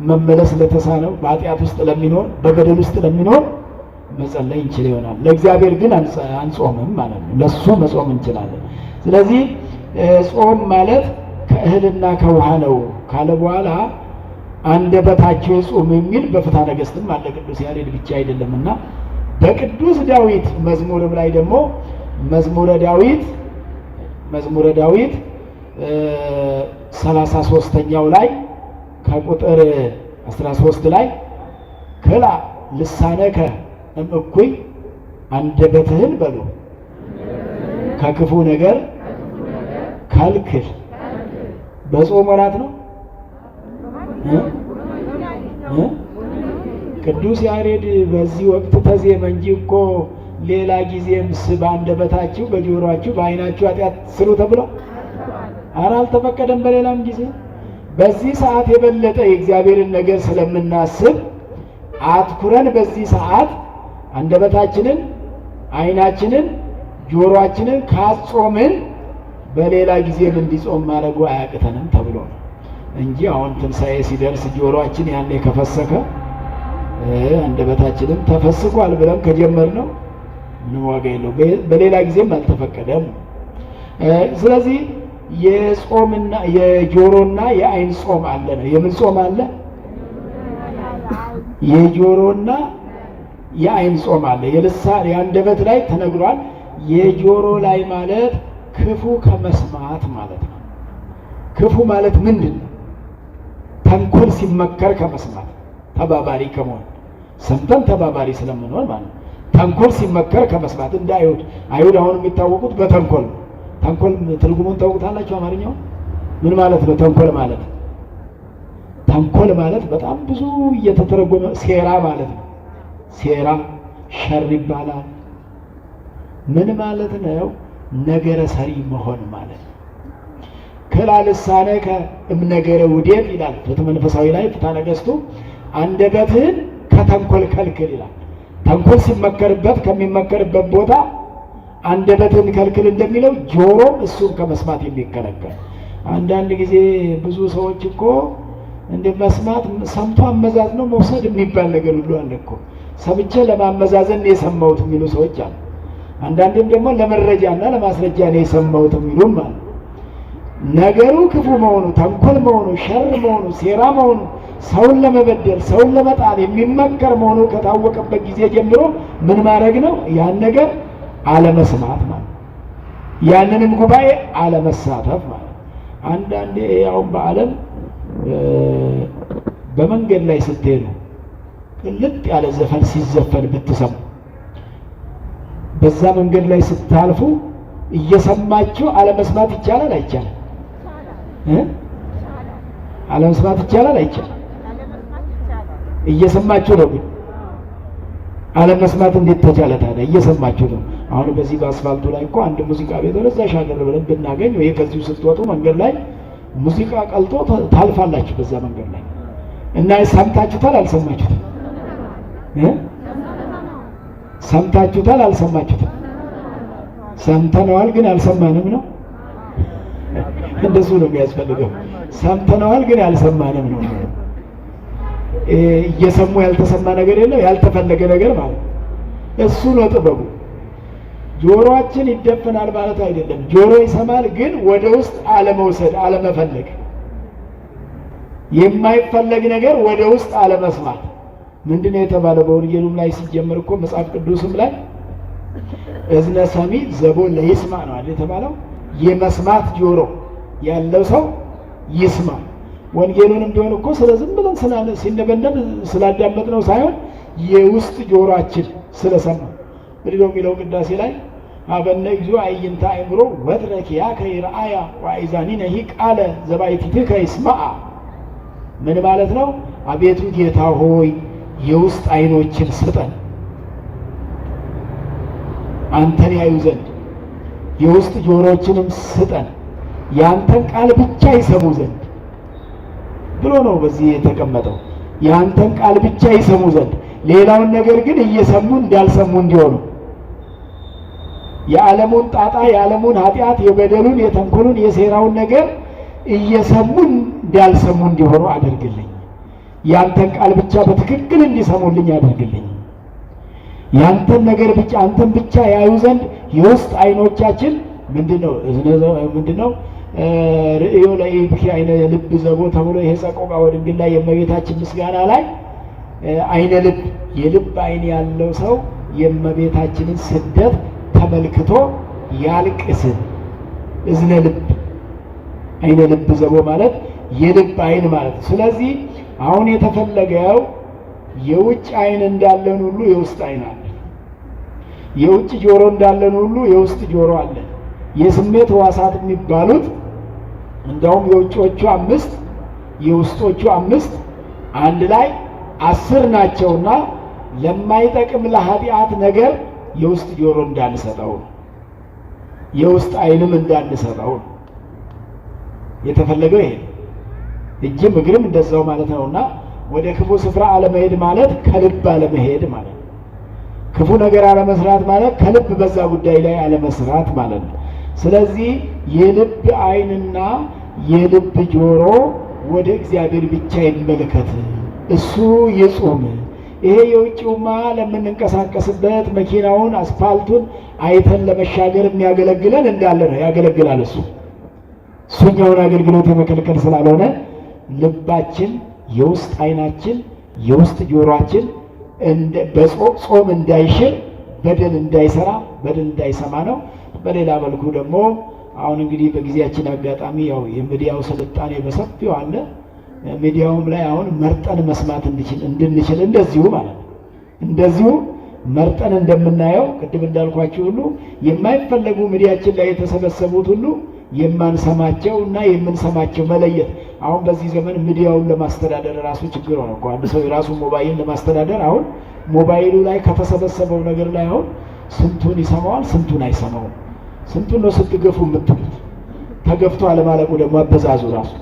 መመለስ ለተሳነው በኃጢአት ውስጥ ለሚኖር በበደል ውስጥ ለሚኖር መጸለይ እንችል ይሆናል። ለእግዚአብሔር ግን አንጾምም ማለት ነው። ለሱ መጾም እንችላለን። ስለዚህ ጾም ማለት ከእህልና ከውሃ ነው ካለ በኋላ አንደበታቸው ይጹም የሚል በፍትሐ ነገሥትም አለ። ቅዱስ ያሬድ ብቻ አይደለምና በቅዱስ ዳዊት መዝሙርም ላይ ደግሞ መዝሙረ ዳዊት 33ኛው ላይ ከቁጥር 13 ላይ ክላ ልሳነከ እምእኩይ አንደበትህን በሉ ከክፉ ነገር ከልክል። በጾም ወራት ነው። ቅዱስ ያሬድ በዚህ ወቅት ተዜመ እንጂ እኮ ሌላ ጊዜም በአንደበታችሁ በጆሮአችሁ በዓይናችሁ ኃጢአት ስሩ ተብሏል። ኧረ አልተፈቀደም። በሌላም ጊዜ በዚህ ሰዓት የበለጠ የእግዚአብሔርን ነገር ስለምናስብ አትኩረን በዚህ ሰዓት አንደበታችንን፣ ዓይናችንን፣ ጆሮአችንን ካጾምን በሌላ ጊዜም እንዲጾም ማድረጉ አያቅተንም ተብሎ ነው እንጂ አሁን ትንሣኤ ሲደርስ ጆሮአችን ያኔ ከፈሰከ አንደበታችንም ተፈስቋል ብለን ከጀመርነው ምን ዋጋ የለው። በሌላ ጊዜም አልተፈቀደም። ስለዚህ የጾምና የጆሮና የዓይን ጾም አለ ነው። የምን ጾም አለ? የጆሮና የዓይን ጾም አለ። የልሳን የአንደበት ላይ ተነግሯል። የጆሮ ላይ ማለት ክፉ ከመስማት ማለት ነው። ክፉ ማለት ምንድን ነው? ተንኮል ሲመከር ከመስማት ተባባሪ ከመሆን ሰምተን ተባባሪ ስለምንሆን ማለት ነው። ተንኮል ሲመከር ከመስማት እንደ አይሁድ አሁን የሚታወቁት በተንኮል ነው። ተንኮል ትርጉሙን ታውቁታላችሁ? አማርኛው ምን ማለት ነው? ተንኮል ማለት በጣም ብዙ እየተተረጎመ ሴራ ማለት ነው። ሴራ ሸር ይባላል። ምን ማለት ነው? ነገረ ሰሪ መሆን ማለት ነው። ክላ ልሳነከ እምነገረ ውዴት ይላል ፍትሐ መንፈሳዊ ላይ ፍትሐ ነገሥቱ። አንደበትህን ከተንኮል ከልክል ይላል። ተንኮል ሲመከርበት ከሚመከርበት ቦታ አንደበትህን ከልክል እንደሚለው ጆሮም እሱን ከመስማት የሚከለከል። አንዳንድ ጊዜ ብዙ ሰዎች እኮ እንደ መስማት ሰምቶ አመዛዝኖ መውሰድ የሚባል ነገር ሁሉ አለ እኮ። ሰምቼ ለማመዛዘን ነው የሰማሁት የሚሉ ሰዎች አሉ። አንዳንድም ደግሞ ለመረጃና ለማስረጃ ነው የሰማሁት የሚሉም አሉ። ነገሩ ክፉ መሆኑ፣ ተንኮል መሆኑ፣ ሸር መሆኑ፣ ሴራ መሆኑ፣ ሰውን ለመበደል ሰውን ለመጣል የሚመከር መሆኑ ከታወቀበት ጊዜ ጀምሮ ምን ማድረግ ነው? ያን ነገር አለመስማት ማለት፣ ያንንም ጉባኤ አለመሳተፍ ማለት። አንዳንዴ ያውም በዓለም በመንገድ ላይ ስትሄዱ ቅልጥ ያለ ዘፈን ሲዘፈን ብትሰሙ በዛ መንገድ ላይ ስታልፉ እየሰማችሁ አለመስማት ይቻላል አይቻልም? አለመስማት ይቻላል አይቻልም? እየሰማችሁ ነው። ግን አለመስማት እንዴት ተቻለ ታዲያ? እየሰማችሁ ነው። አሁን በዚህ በአስፋልቱ ላይ እኮ አንድ ሙዚቃ ቤት ወደዛ ሻገር ብለን ብናገኝ ወይ ከዚሁ ስትወጡ መንገድ ላይ ሙዚቃ ቀልጦ ታልፋላችሁ በዛ መንገድ ላይ እና ሰምታችሁታል አልሰማችሁትም? ሰምታችሁታል አልሰማችሁትም? ሰምተነዋል ግን አልሰማንም ነው። እንደሱ ነው የሚያስፈልገው። ሰምተነዋል ግን አልሰማንም ነው። እየሰሙ ያልተሰማ ነገር የለም፣ ያልተፈለገ ነገር ማለት እሱ ነው ጥበቡ። ጆሮአችን ይደፈናል ማለት አይደለም። ጆሮ ይሰማል ግን ወደ ውስጥ አለመውሰድ፣ አለመፈለግ፣ የማይፈለግ ነገር ወደ ውስጥ አለመስማት። ምንድነው የተባለው? በወንጌሉም ላይ ሲጀምር እኮ መጽሐፍ ቅዱስም ላይ እዝነ ሰሚ ዘቦ ለይስማ ነው አይደል የተባለው? የመስማት ጆሮ ያለው ሰው ይስማ። ወንጌሉንም ቢሆን እኮ ስለ ዝም ብለን ሲነበነብ ስላዳመጥነው ሳይሆን የውስጥ ጆሮአችን ስለሰማ ምንድነው የሚለው ቅዳሴ ላይ አበነ እግዚኦ አዕይንተ አእምሮ ወትረኪያ ከይርአያ ወአእዛኒነሂ ቃለ ዘባሕቲትከ ይስማዓ። ምን ማለት ነው? አቤቱ ጌታ ሆይ የውስጥ አይኖችን ስጠን አንተን ያዩ ዘንድ፣ የውስጥ ጆሮችንም ስጠን ያንተን ቃል ብቻ ይሰሙ ዘንድ ብሎ ነው በዚህ የተቀመጠው። ያንተን ቃል ብቻ ይሰሙ ዘንድ፣ ሌላውን ነገር ግን እየሰሙ እንዳልሰሙ እንዲሆኑ፣ የዓለሙን ጣጣ፣ የዓለሙን ኃጢአት፣ የበደሉን፣ የተንኮሉን፣ የሴራውን ነገር እየሰሙ እንዳልሰሙ እንዲሆኑ አድርግልኝ። ያንተን ቃል ብቻ በትክክል እንዲሰሙልኝ አድርግልኝ። ያንተን ነገር ብቻ አንተን ብቻ ያዩ ዘንድ የውስጥ አይኖቻችን ምንድነው ርእዮ ለኢብኪ አይነ ልብ ዘቦ ተብሎ ይሄ ሰቆቃ ወድንግል ላይ የእመቤታችን ምስጋና ላይ አይነ ልብ የልብ አይን ያለው ሰው የእመቤታችንን ስደት ተመልክቶ ያልቅስ። እዝነ ልብ አይነ ልብ ዘቦ ማለት የልብ አይን ማለት። ስለዚህ አሁን የተፈለገው የውጭ አይን እንዳለን ሁሉ የውስጥ አይን አለ። የውጭ ጆሮ እንዳለን ሁሉ የውስጥ ጆሮ አለ። የስሜት ሕዋሳት የሚባሉት እንደውም የውጭዎቹ 5 የውስጦቹ 5 አንድ ላይ 10 ናቸውና ለማይጠቅም ለኃጢአት ነገር የውስጥ ጆሮ እንዳንሰጠው ነው፣ የውስጥ አይንም እንዳንሰጠው ነው የተፈለገው። ይሄ እጅም እግርም እንደዛው ማለት ነውና ወደ ክፉ ስፍራ አለመሄድ ማለት ከልብ አለመሄድ ማለት ነው። ክፉ ነገር አለመስራት ማለት ከልብ በዛ ጉዳይ ላይ አለመስራት ማለት ነው። ስለዚህ የልብ አይንና የልብ ጆሮ ወደ እግዚአብሔር ብቻ ይመልከት፣ እሱ ይጹም። ይሄ የውጭውማ ለምንንቀሳቀስበት መኪናውን አስፋልቱን አይተን ለመሻገር የሚያገለግለን እንዳለ ነው፣ ያገለግላል። እሱኛውን አገልግሎት የመከልከል ስላልሆነ ልባችን፣ የውስጥ አይናችን፣ የውስጥ ጆሮአችን በጾም እንዳይሽር፣ በደል እንዳይሰራ፣ በደል እንዳይሰማ ነው። በሌላ መልኩ ደግሞ አሁን እንግዲህ በጊዜያችን አጋጣሚ ያው የሚዲያው ስልጣኔ በሰፊው አለ። ሚዲያውም ላይ አሁን መርጠን መስማት እንድንችል እንደዚሁ ማለት ነው። እንደዚሁ መርጠን እንደምናየው ቅድም እንዳልኳችሁ ሁሉ የማይፈለጉ ሚዲያችን ላይ የተሰበሰቡት ሁሉ የማንሰማቸው እና የምንሰማቸው መለየት። አሁን በዚህ ዘመን ሚዲያውን ለማስተዳደር ራሱ ችግር ሆነ እኮ። አንድ ሰው የራሱ ሞባይል ለማስተዳደር አሁን ሞባይሉ ላይ ከተሰበሰበው ነገር ላይ አሁን ስንቱን ይሰማዋል፣ ስንቱን አይሰማውም። ስንቱን ነው ስትገፉ የምትሉት? ተገፍቶ አለማለቁ ደግሞ አበዛዙ ራሱ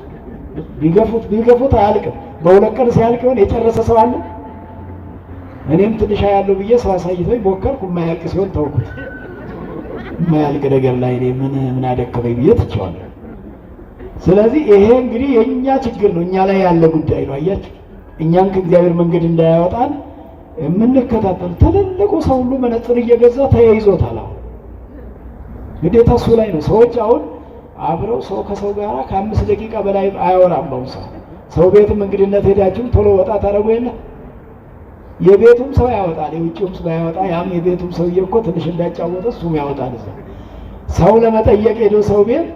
ቢገፉት አያልቅም። በሁለት ቀን ሲያልቅ ይሆን የጨረሰ ሰው አለ? እኔም ትንሽ ያለው ብዬ ሰው አሳይቶኝ ሞከርኩ። የማያልቅ ሲሆን ተውኩት። የማያልቅ ነገር ላይ እኔ ምን አደከመኝ ብዬ ትቼዋለሁ። ስለዚህ ይሄ እንግዲህ የእኛ ችግር ነው፣ እኛ ላይ ያለ ጉዳይ ነው። አያችሁ፣ እኛን ከእግዚአብሔር መንገድ እንዳያወጣን የምንከታተል ትልልቁ ሰው ሁሉ መነጽር እየገዛ ተያይዞታል። አሁን ግዴታ እሱ ላይ ነው። ሰዎች አሁን አብረው ሰው ከሰው ጋር ከ5 ደቂቃ በላይ አያወራም። በአሁኑ ሰው ቤትም እንግድነት ሄዳችሁ ቶሎ ወጣ ታደርጉ የለ የቤቱም ሰው ያወጣል፣ የውጭውም ሰው ያወጣ። ያም የቤቱም ሰውዬ እኮ ትንሽ እንዳጫወተ እሱም ያወጣል። እዛ ሰው ለመጠየቅ ሄዶ ሰው ቤት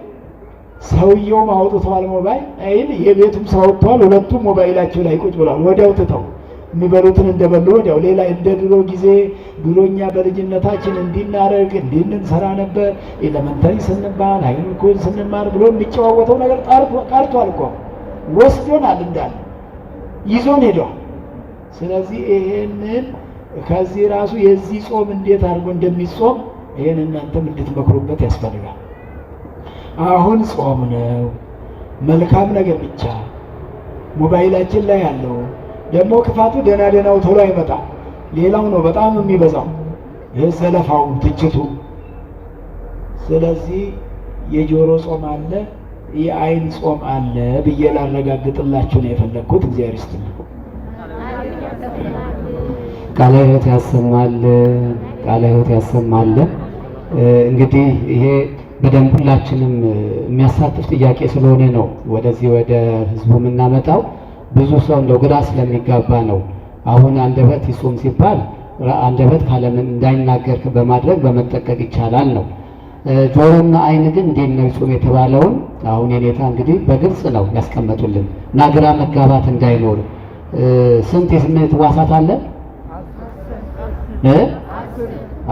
ሰውየውም አውጥቷል ሞባይል አይል፣ የቤቱም ሰው አውጥቷል። ሁለቱም ሞባይላቸው ላይ ቁጭ ብለዋል። ወዲያው ትተው የሚበሉትን እንደበሉ ወዲያው። ሌላ እንደ ድሮ ጊዜ ድሮኛ በልጅነታችን እንዲናረግ እንድንሰራ ነበር ኤሌመንተሪ ስንባል ሃይስኩል ስንማር ብሎ የሚጨዋወተው ነገር ቀርቷል እኮ። ወስዶናል፣ እንዳለ ይዞን ሄዷል። ስለዚህ ይሄንን ከዚህ ራሱ የዚህ ጾም እንዴት አድርጎ እንደሚጾም ይሄን እናንተም እንድትመክሩበት ያስፈልጋል። አሁን ጾም ነው። መልካም ነገር ብቻ ሞባይላችን ላይ ያለው ደግሞ ክፋቱ ደህና ደህናው ቶሎ አይመጣም። ሌላው ነው በጣም የሚበዛው፣ ይህ ዘለፋው፣ ትችቱ። ስለዚህ የጆሮ ጾም አለ፣ የአይን ጾም አለ ብዬ ላረጋግጥላችሁ ነው የፈለግኩት። እግዚአብሔር ይስጥልኝ። ቃለ ሕይወት ያሰማል፣ ቃለ ሕይወት ያሰማል። እንግዲህ ይሄ በደንብ ሁላችንም የሚያሳትፍ ጥያቄ ስለሆነ ነው ወደዚህ ወደ ህዝቡ የምናመጣው። ብዙ ሰው እንደው ግራ ስለሚጋባ ነው። አሁን አንደበት ይጾም ሲባል አንደበት ካለምን እንዳይናገር በማድረግ በመጠቀቅ ይቻላል ነው። ጆሮና አይን ግን እንዴት ነው ይጾም የተባለውን አሁን የኔታ እንግዲህ በግልጽ ነው ያስቀመጡልን እና ግራ መጋባት እንዳይኖር። ስንት የስሜት ሕዋሳት አለ?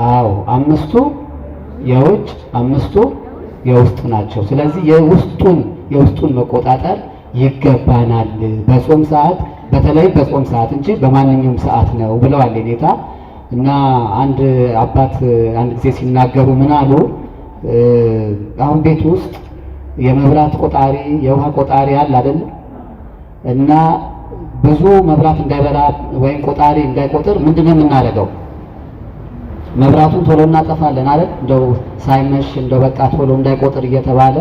አዎ 5ቱ የውጭ 5ቱ የውስጥ ናቸው። ስለዚህ የውስጡን መቆጣጠር ይገባናል በጾም ሰዓት፣ በተለይ በጾም ሰዓት እንጂ በማንኛውም ሰዓት ነው ብለዋል የኔታ። እና አንድ አባት አንድ ጊዜ ሲናገሩ ምን አሉ? አሁን ቤት ውስጥ የመብራት ቆጣሪ የውሃ ቆጣሪ አለ አይደል? እና ብዙ መብራት እንዳይበራ ወይም ቆጣሪ እንዳይቆጥር ምንድነው የምናደርገው? መብራቱን ቶሎ እናጠፋለን አይደል? እንደው ሳይመሽ እንደው በቃ ቶሎ እንዳይቆጥር እየተባለ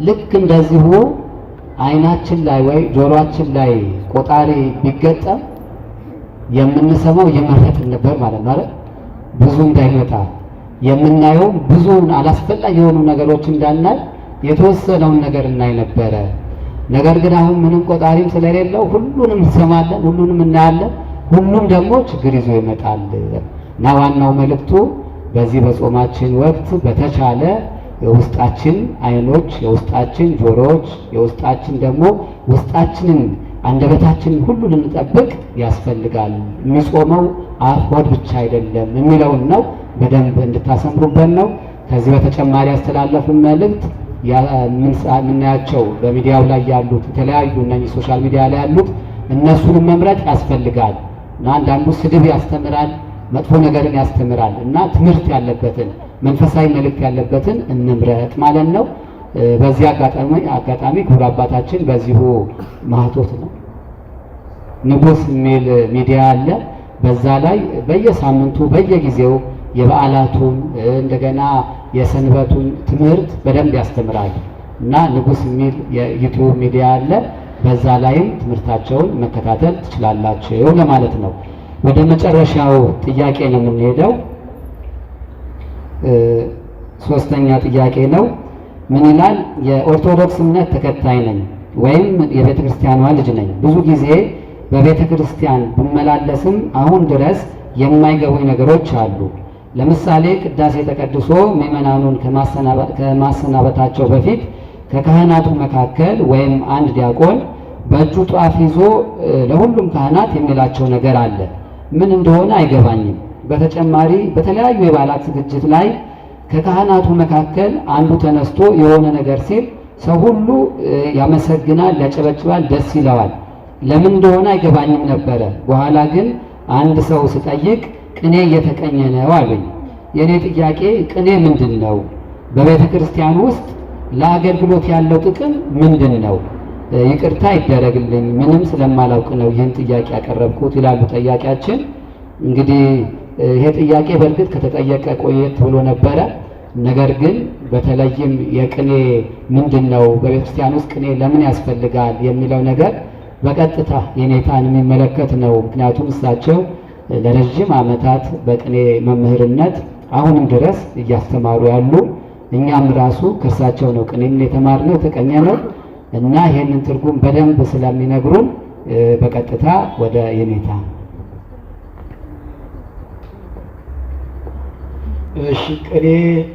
ልክ እንደዚሁ አይናችን ላይ ወይ ጆሮአችን ላይ ቆጣሪ ቢገጠም የምንሰማው እየመረጥን ነበር ማለት ነው አይደል? ብዙ እንዳይመጣ የምናየው ብዙ አላስፈላጊ የሆኑ ነገሮች እንዳናይ የተወሰነውን ነገር እናይ ነበረ። ነገር ግን አሁን ምንም ቆጣሪም ስለሌለው ሁሉንም እንሰማለን፣ ሁሉንም እናያለን፣ ሁሉም ደግሞ ችግር ይዞ ይመጣል። እና ዋናው መልእክቱ በዚህ በጾማችን ወቅት በተቻለ የውስጣችን አይኖች፣ የውስጣችን ጆሮዎች፣ የውስጣችን ደግሞ ውስጣችንን አንደበታችንን ሁሉ ልንጠብቅ ያስፈልጋል። የሚጾመው አፍ ሆድ ብቻ አይደለም የሚለውን ነው በደንብ እንድታሰምሩበት ነው። ከዚህ በተጨማሪ ያስተላለፉን መልእክት የምናያቸው በሚዲያው ላይ ያሉት የተለያዩ እነዚህ ሶሻል ሚዲያ ላይ ያሉት እነሱንም መምረጥ ያስፈልጋል። እና አንዳንዱ ስድብ ያስተምራል፣ መጥፎ ነገርን ያስተምራል እና ትምህርት ያለበትን መንፈሳዊ መልእክት ያለበትን እንምረጥ ማለት ነው። በዚህ አጋጣሚ ክቡር አባታችን በዚሁ ማህቶት ነው ንጉስ የሚል ሚዲያ አለ። በዛ ላይ በየሳምንቱ በየጊዜው የበዓላቱን እንደገና የሰንበቱን ትምህርት በደንብ ያስተምራል እና ንጉስ የሚል የዩቲዩብ ሚዲያ አለ። በዛ ላይም ትምህርታቸውን መከታተል ትችላላችሁ ለማለት ነው። ወደ መጨረሻው ጥያቄ ነው የምንሄደው። ሶስተኛ ጥያቄ ነው። ምን ይላል? የኦርቶዶክስ እምነት ተከታይ ነኝ ወይም የቤተ ክርስቲያኗ ልጅ ነኝ። ብዙ ጊዜ በቤተ ክርስቲያን ብመላለስም አሁን ድረስ የማይገቡኝ ነገሮች አሉ። ለምሳሌ ቅዳሴ ተቀድሶ ምዕመናኑን ከማሰናበታቸው በፊት ከካህናቱ መካከል ወይም አንድ ዲያቆን በእጁ ጧፍ ይዞ ለሁሉም ካህናት የሚላቸው ነገር አለ። ምን እንደሆነ አይገባኝም። በተጨማሪ በተለያዩ የበዓላት ዝግጅት ላይ ከካህናቱ መካከል አንዱ ተነስቶ የሆነ ነገር ሲል ሰው ሁሉ ያመሰግናል፣ ያጨበጭባል፣ ደስ ይለዋል። ለምን እንደሆነ አይገባኝም ነበረ። በኋላ ግን አንድ ሰው ስጠይቅ ቅኔ እየተቀኘ ነው አሉኝ። የኔ ጥያቄ ቅኔ ምንድን ነው? በቤተ ክርስቲያን ውስጥ ለአገልግሎት ያለው ጥቅም ምንድን ነው? ይቅርታ ይደረግልኝ፣ ምንም ስለማላውቅ ነው ይህን ጥያቄ ያቀረብኩት ይላሉ ጠያቂያችን። እንግዲህ ይሄ ጥያቄ በእርግጥ ከተጠየቀ ቆየት ብሎ ነበረ። ነገር ግን በተለይም የቅኔ ምንድን ነው፣ በቤተክርስቲያን ውስጥ ቅኔ ለምን ያስፈልጋል የሚለው ነገር በቀጥታ የኔታን የሚመለከት ነው። ምክንያቱም እሳቸው ለረጅም ዓመታት በቅኔ መምህርነት አሁንም ድረስ እያስተማሩ ያሉ፣ እኛም ራሱ ከእርሳቸው ነው ቅኔን የተማርነው የተቀኘነው እና ይሄንን ትርጉም በደንብ ስለሚነግሩን በቀጥታ ወደ የኔታ። እሺ፣ ቅኔ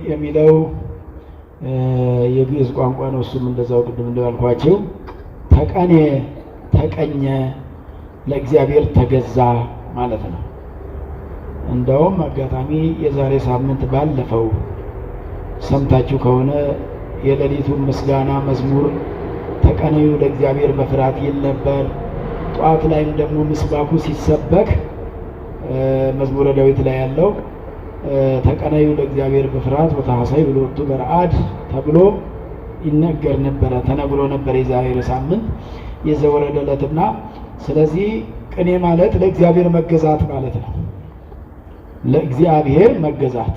የሚለው የግዕዝ ቋንቋ ነው። እሱም እንደዛው ቅድም እንዳልኳቸው ተቀኔ፣ ተቀኘ፣ ለእግዚአብሔር ተገዛ ማለት ነው። እንደውም አጋጣሚ የዛሬ ሳምንት ባለፈው ሰምታችሁ ከሆነ የሌሊቱን ምስጋና መዝሙር ተቀነዩ ለእግዚአብሔር በፍርሃት ይል ነበር። ጠዋት ላይም ደግሞ ምስባኩ ሲሰበክ መዝሙረ ዳዊት ላይ ያለው ተቀነዩ ለእግዚአብሔር በፍርሃት ወታሐሳዩ ሎቱ በረአድ ተብሎ ይነገር ነበረ፣ ተነግሮ ነበር የዛሬ ሳምንት የዘወረደ ዕለትና። ስለዚህ ቅኔ ማለት ለእግዚአብሔር መገዛት ማለት ነው። ለእግዚአብሔር መገዛት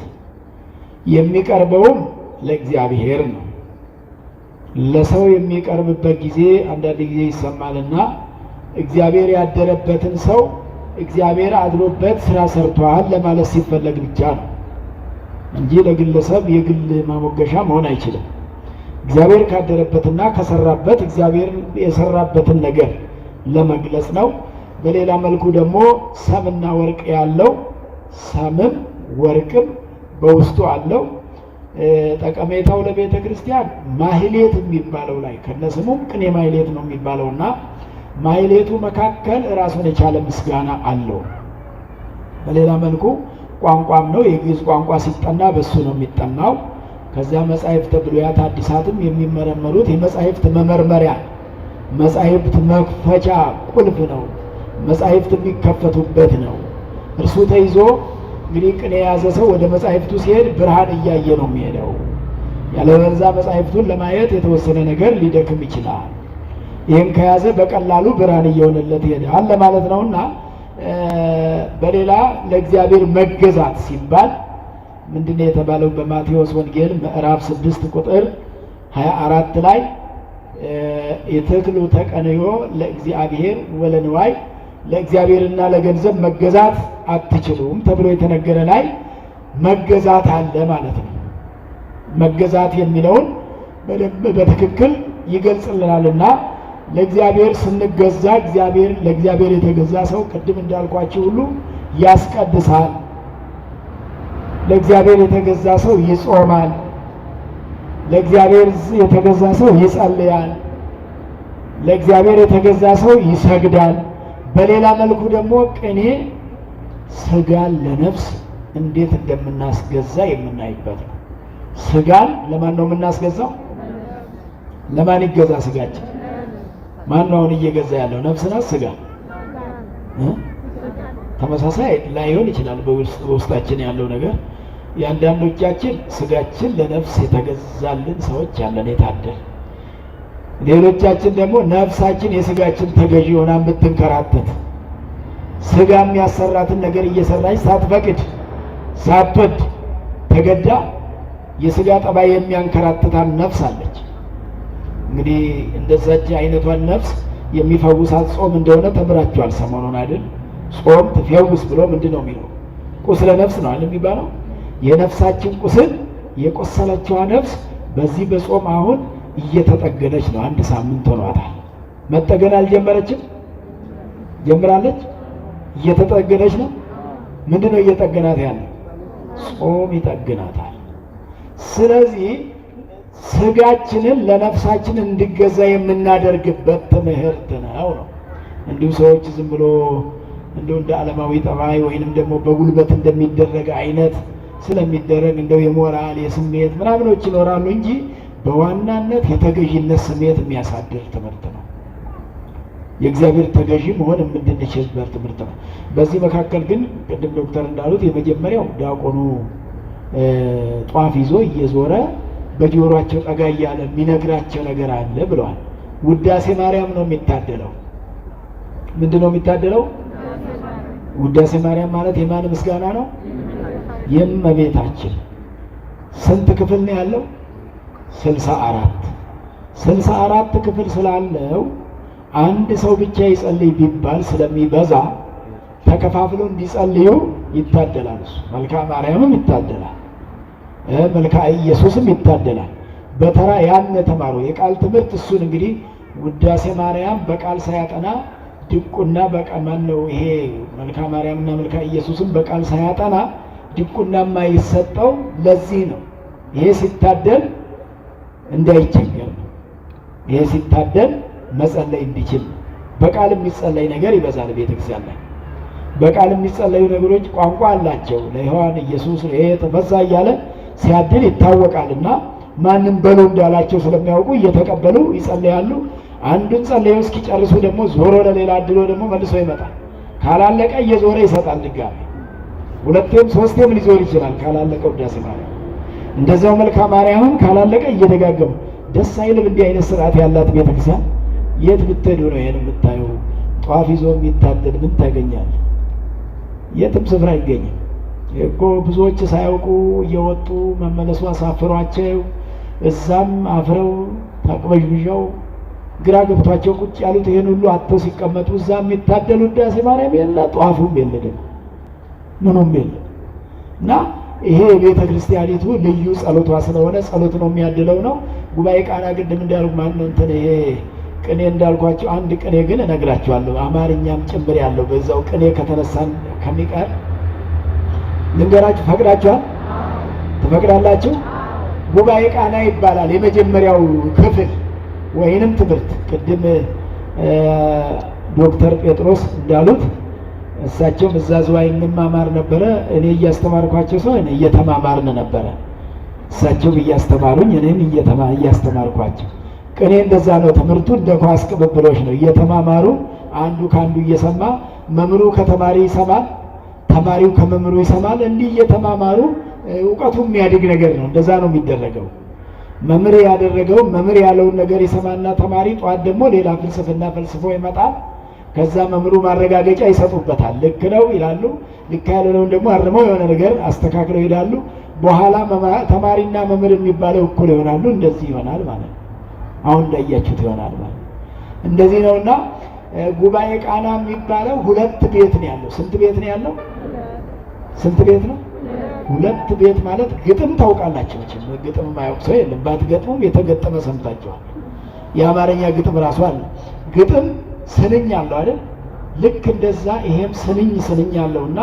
የሚቀርበውም ለእግዚአብሔር ነው። ለሰው የሚቀርብበት ጊዜ አንዳንድ ጊዜ ይሰማልና እግዚአብሔር ያደረበትን ሰው እግዚአብሔር አድሮበት ስራ ሰርቷል ለማለት ሲፈለግ ብቻ ነው እንጂ ለግለሰብ የግል ማሞገሻ መሆን አይችልም። እግዚአብሔር ካደረበትና ከሰራበት እግዚአብሔር የሰራበትን ነገር ለመግለጽ ነው። በሌላ መልኩ ደግሞ ሰምና ወርቅ ያለው ሰምም ወርቅም በውስጡ አለው። ጠቀሜታው ለቤተ ክርስቲያን ማህሌት የሚባለው ላይ ከነስሙም ቅኔ ማህሌት ነው የሚባለውና ማህሌቱ መካከል ራሱን የቻለ ምስጋና አለው። በሌላ መልኩ ቋንቋም ነው። የግዕዝ ቋንቋ ሲጠና በሱ ነው የሚጠናው። ከዚያ መጻሕፍተ ብሉያት አዲሳትም የሚመረመሩት የመጻሕፍት መመርመሪያ መጻሕፍት መክፈቻ ቁልፍ ነው። መጻሕፍት የሚከፈቱበት ነው። እርሱ ተይዞ እንግዲህ ቅኔ የያዘ ሰው ወደ መጻሕፍቱ ሲሄድ ብርሃን እያየ ነው የሚሄደው። ያለበለዚያ መጻሕፍቱን ለማየት የተወሰነ ነገር ሊደክም ይችላል። ይህም ከያዘ በቀላሉ ብርሃን እየሆነለት ይሄዳል ለማለት ነውና በሌላ ለእግዚአብሔር መገዛት ሲባል ምንድነው የተባለው? በማቴዎስ ወንጌል ምዕራፍ 6 ቁጥር 24 ላይ የትክሉ ተቀንዮ ለእግዚአብሔር ወለንዋይ፣ ለእግዚአብሔርና ለገንዘብ መገዛት አትችሉም ተብሎ የተነገረ ላይ መገዛት አለ ማለት ነው። መገዛት የሚለውን በደንብ በትክክል ይገልጽልናልና ለእግዚአብሔር ስንገዛ ለእግዚአብሔር የተገዛ ሰው ቅድም እንዳልኳችሁ ሁሉ ያስቀድሳል። ለእግዚአብሔር የተገዛ ሰው ይጾማል። ለእግዚአብሔር የተገዛ ሰው ይጸልያል። ለእግዚአብሔር የተገዛ ሰው ይሰግዳል። በሌላ መልኩ ደግሞ ቅኔ ስጋን ለነፍስ እንዴት እንደምናስገዛ የምናይበት ነው። ስጋን ለማን ነው የምናስገዛው? ለማን ይገዛ ስጋችን? ማን ነው አሁን እየገዛ ያለው? ነፍስ ናት? ስጋ? ተመሳሳይ ላይሆን ይችላል በውስጣችን ያለው ነገር። የአንዳንዶቻችን ስጋችን ለነፍስ የተገዛልን ሰዎች ያለን የታደል፣ ሌሎቻችን ደግሞ ነፍሳችን የስጋችን ተገዢ ሆና የምትንከራተት ስጋ የሚያሰራትን ነገር እየሰራች ሳትፈቅድ ሳትወድ ተገዳ የስጋ ጠባይ የሚያንከራትታን ነፍስ አለች። እንግዲህ እንደዛች አይነቷን ነፍስ የሚፈውሳት ጾም እንደሆነ ተምራችኋል ሰሞኑን አይደል? ጾም ትፈውስ ብሎ ምንድን ነው የሚለው? ቁስለ ነፍስ ነው አይደል የሚባለው? የነፍሳችን ቁስል የቆሰለችዋ ነፍስ በዚህ በጾም አሁን እየተጠገነች ነው። 1 ሳምንት ሆኗታል። መጠገን አልጀመረችም? ጀምራለች። እየተጠገነች ነው። ምንድን ነው እየጠገናት ያለ? ጾም ይጠግናታል። ስለዚህ ስጋችንን ለነፍሳችን እንዲገዛ የምናደርግበት ትምህርት ነው። እንዲሁ ሰዎች ዝም ብሎ እንደው እንደ ዓለማዊ ጠባይ ወይንም ደግሞ በጉልበት እንደሚደረግ አይነት ስለሚደረግ እንደው የሞራል የስሜት ምናምኖች ይኖራሉ እንጂ በዋናነት የተገዥነት ስሜት የሚያሳድር ትምህርት ነው። የእግዚአብሔር ተገዥ መሆን የምንድንችልበት ትምህርት ነው። በዚህ መካከል ግን ቅድም ዶክተር እንዳሉት የመጀመሪያው ዲያቆኑ ጧፍ ይዞ እየዞረ በጆሮአቸው ጠጋ እያለ የሚነግራቸው ነገር አለ ብለዋል። ውዳሴ ማርያም ነው የሚታደለው። ምንድን ነው የሚታደለው? ውዳሴ ማርያም ማለት የማን ምስጋና ነው? የእመቤታችን። ስንት ክፍል ነው ያለው? 64 64 ክፍል ስላለው አንድ ሰው ብቻ ይጸልይ ቢባል ስለሚበዛ ተከፋፍሎ እንዲጸልዩ ይታደላል። እሱ መልክአ ማርያምም ይታደላል፣ መልክአ ኢየሱስም ይታደላል። በተራ ያን ተማረው የቃል ትምህርት እሱን እንግዲህ ውዳሴ ማርያም በቃል ሳያጠና ድቁና በቃል ማን ነው ይሄ መልክአ ማርያምና መልክአ ኢየሱስም በቃል ሳያጠና ድቁና የማይሰጠው ለዚህ ነው። ይሄ ሲታደል እንዳይቸገር ነው። ይሄ ሲታደል መጸለይ እንዲችል ነው። በቃል የሚጸለይ ነገር ይበዛል ቤተክርስቲያን ላይ። በቃል የሚጸለዩ ነገሮች ቋንቋ አላቸው። ለዮሐን ኢየሱስ ተፈሳ እያለ ሲያድል ይታወቃልና ማንም በሉ እንዳላቸው ስለሚያውቁ እየተቀበሉ ይጸልያሉ። አንዱን ጸልየው እስኪጨርሱ ደግሞ ዞሮ ለሌላ አድሎ ደግሞ መልሶ ይመጣል። ካላለቀ እየዞረ ይሰጣል ድጋሚ። 2ም 3ም ሊዞር ይችላል ካላለቀ ውዳሴ ማርያም። እንደዛው መልክአ ማርያምም ካላለቀ እየደጋገሙ ደስ አይልም? እንዲህ አይነት ስርዓት ያላት ቤተክርስቲያን የት ብትሄዱ ነው ይሄን የምታዩ? ጧፍ ይዞ የሚታደል ምን ታገኛለህ? የትም ስፍራ አይገኝም እኮ። ብዙዎች ሳያውቁ እየወጡ መመለሱ አሳፍሯቸው እዛም አፍረው ታቅበዥብዣው ግራ ገብቷቸው ቁጭ ያሉት ይሄን ሁሉ አጥተው ሲቀመጡ እዛ የሚታደሉ ውዳሴ ማርያም የለ፣ ጧፉም የለ፣ ምኑም የለ። እና ይሄ ቤተ ክርስቲያኒቱ ልዩ ጸሎቷ ስለሆነ ጸሎት ነው የሚያድለው ነው። ጉባኤ ቃና ቅድም እንዳልኩ ማነው እንትን ይሄ ቅኔ እንዳልኳቸው አንድ ቅኔ ግን እነግራቸዋለሁ፣ አማርኛም ጭምር ያለው በዛው ቅኔ ከተነሳን ከሚቀር ልንገራችሁ። ፈቅዳችኋል? ትፈቅዳላችሁ? ጉባኤ ቃና ይባላል የመጀመሪያው ክፍል ወይንም ትምህርት። ቅድም ዶክተር ጴጥሮስ እንዳሉት እሳቸውም እዛ ዝዋይ እንማማር ነበረ። እኔ እያስተማርኳቸው ሰው እየተማማርን ነበረ። እሳቸውም እያስተማሩኝ እኔም እያስተማርኳቸው። ቅኔ እንደዛ ነው። ትምህርቱ እንደ ኳስ ቅብብሎች ነው። እየተማማሩ አንዱ ከአንዱ እየሰማ መምህሩ ከተማሪ ይሰማል፣ ተማሪው ከመምህሩ ይሰማል። እንዲህ እየተማማሩ እውቀቱ የሚያድግ ነገር ነው። እንደዛ ነው የሚደረገው። መምህር ያደረገው መምህር ያለውን ነገር ይሰማና ተማሪ ጧት ደግሞ ሌላ ፍልስፍና ፈልስፎ ይመጣል። ከዛ መምህሩ ማረጋገጫ ይሰጡበታል። ልክ ነው ይላሉ። ልክ ያለውን ደግሞ አርመው የሆነ ነገር አስተካክለው ይሄዳሉ። በኋላ ተማሪና መምህር የሚባለው እኩል ይሆናሉ። እንደዚህ ይሆናል ማለት ነው። አሁን እንዳያችሁት ይሆናል ማለት እንደዚህ ነውና ጉባኤ ቃና የሚባለው ሁለት ቤት ነው ያለው። ስንት ቤት ነው ያለው? ስንት ቤት ነው? ሁለት ቤት ማለት ግጥም ታውቃላችሁ መቼም። ግጥም የማያውቅ ሰው የለም። ባትገጥሙም የተገጠመ ሰምታችኋል። የአማርኛ ግጥም ራሱ አለ። ግጥም ስንኝ አለው አይደል? ልክ እንደዛ ይሄም ስንኝ አለውና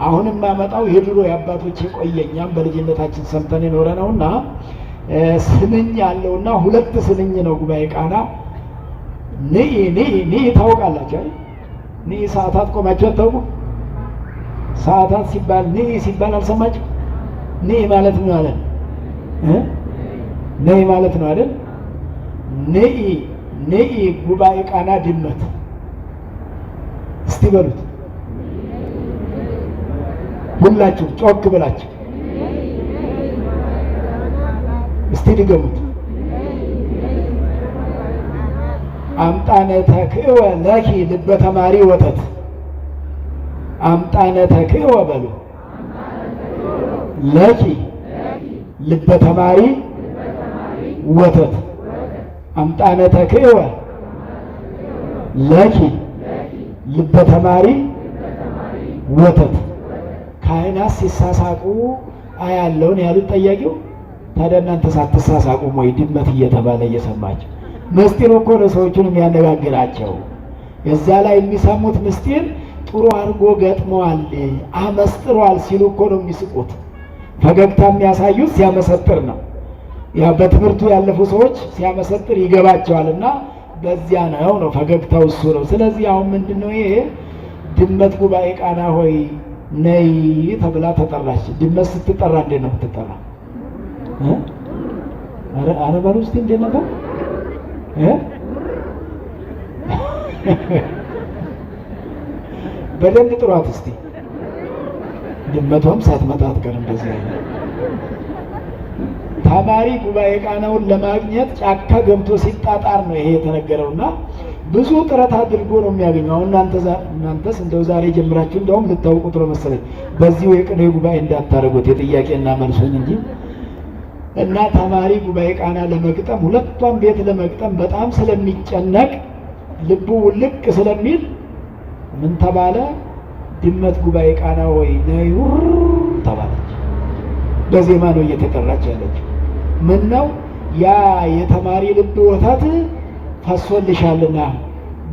አሁንም ማመጣው የድሮ የአባቶች የቆየኛም በልጅነታችን ሰምተን የኖረ ነውና ስንኝ አለውና ሁለት ስንኝ ነው ጉባኤ ቃና። ንኢ ታውቃላችሁ አይደል? ንኢ ሰዓታት ቆማችሁ አታውቁ? ሰዓታት ሲባል ንኢ ሲባል አልሰማችሁ? ንኢ ማለት ምን ማለት ነው? ንኢ ማለት ነው አይደል? ንኢ ጉባኤ ቃና ድመት። እስቲ በሉት ሁላችሁ ጮክ ብላችሁ እስቲ ድገሙት። አምጣነ ተክእወ ለኪ ልበ ተማሪ ወተት። አምጣነ ተክእወ በሉ ለኪ ልበ ተማሪ ወተት። አምጣነ ተክእወ ለኪ ልበ ተማሪ ወተት። ካህናት ሲሳሳቁ አያለውን ያሉት ጠያቂው። ታዲያ እናንተ ሳትሳሳቁ ወይ ድመት እየተባለ እየሰማቸው? ምስጢሩ እኮ ነው ሰዎቹን የሚያነጋግራቸው። የዛ ላይ የሚሰሙት ምስጢር ጥሩ አድርጎ ገጥመዋል፣ አመስጥሯል ሲሉ እኮ ነው የሚስቁት። ፈገግታ የሚያሳዩት ሲያመሰጥር ነው። ያ በትምህርቱ ያለፉ ሰዎች ሲያመሰጥር ይገባቸዋልና በዚያ ነው ፈገግታው እሱ ነው። ስለዚህ አሁን ምንድነው ይሄ ድመት ጉባኤ ቃና ሆይ ነይ ተብላ ተጠራች። ድመት ስትጠራ እንዴት ነው የምትጠራ? አረ በሉ እስቲ እንዴት ነበር? በደንብ ጥሯት እስቲ። ድመቷም ሳትመጣ አትቀርም። እንደዚህ አይነት ተማሪ ጉባኤ ቃናውን ለማግኘት ጫካ ገብቶ ሲጣጣር ነው ይሄ የተነገረውና ብዙ ጥረት አድርጎ ነው የሚያገኘው። አሁን እናንተስ እንደው ዛሬ ጀምራችሁ እንደውም ልታውቁት ነው መሰለኝ። በዚሁ የቅኔ ጉባኤ እንዳታረጉት የጥያቄና መልሱን እንጂ እና ተማሪ ጉባኤ ቃና ለመግጠም ሁለቷን ቤት ለመግጠም በጣም ስለሚጨነቅ ልቡ ውልቅ ስለሚል ምን ተባለ? ድመት ጉባኤ ቃና ወይ ነይ ተባለች። በዜማ ነው እየተጠራች ያለችው። ምን ነው ያ የተማሪ ልብ ወተት ፈሶልሻልና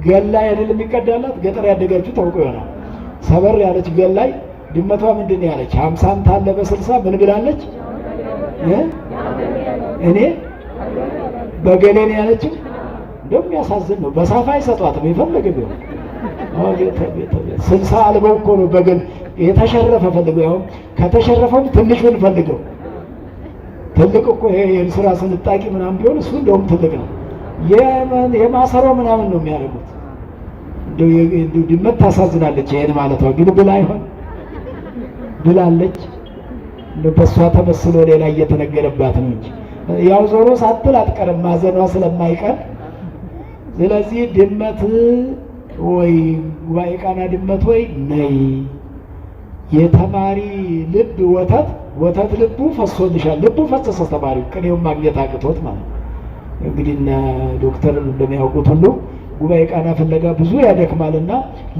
ገላይ አይደል የሚቀዳላት? ገጠር ያደጋችሁ ታውቁ ይሆናል። ሰበር ያለች ገላይ ድመቷ ምንድን ያለች? 50 ታለ በ60 ምን ብላለች? እኔ በገሌን ያለችው እንደውም ያሳዝን ነው። በሳፋ አይሰጧትም የፈለገ ቢሆን 60 አልበው እኮ ነው በገል የተሸረፈ ፈልገው። ያው ከተሸረፈው ትንሹን ፈልገው። ትልቅ እኮ ይሄ የስራ ስንጣቂ ምናምን ቢሆን እሱ እንደውም ትልቅ ነው። የማሰሮ ምናምን ነው የሚያደርጉት። እንደው ድመት ታሳዝናለች። ይሄን ማለቷ ግን ብላ አይሆን ብላለች። በሷ ተመስሎ ሌላ እየተነገረባት ነው እንጂ ያው ዞሮ ሳትል አትቀርም ማዘኗ ስለማይቀር። ስለዚህ ድመት ወይ ጉባኤ ቃና ድመት ወይ ነይ፣ የተማሪ ልብ ወተት ልቡ ፈሶልሻል። ልቡ ፈሰሰ ተማሪው ቅኔውን ማግኘት አቅቶት ማለት ነው። እንግዲህ እነ ዶክተር እንደሚያውቁት ሁሉ ጉባኤ ቃና ፍለጋ ብዙ ያደክማልና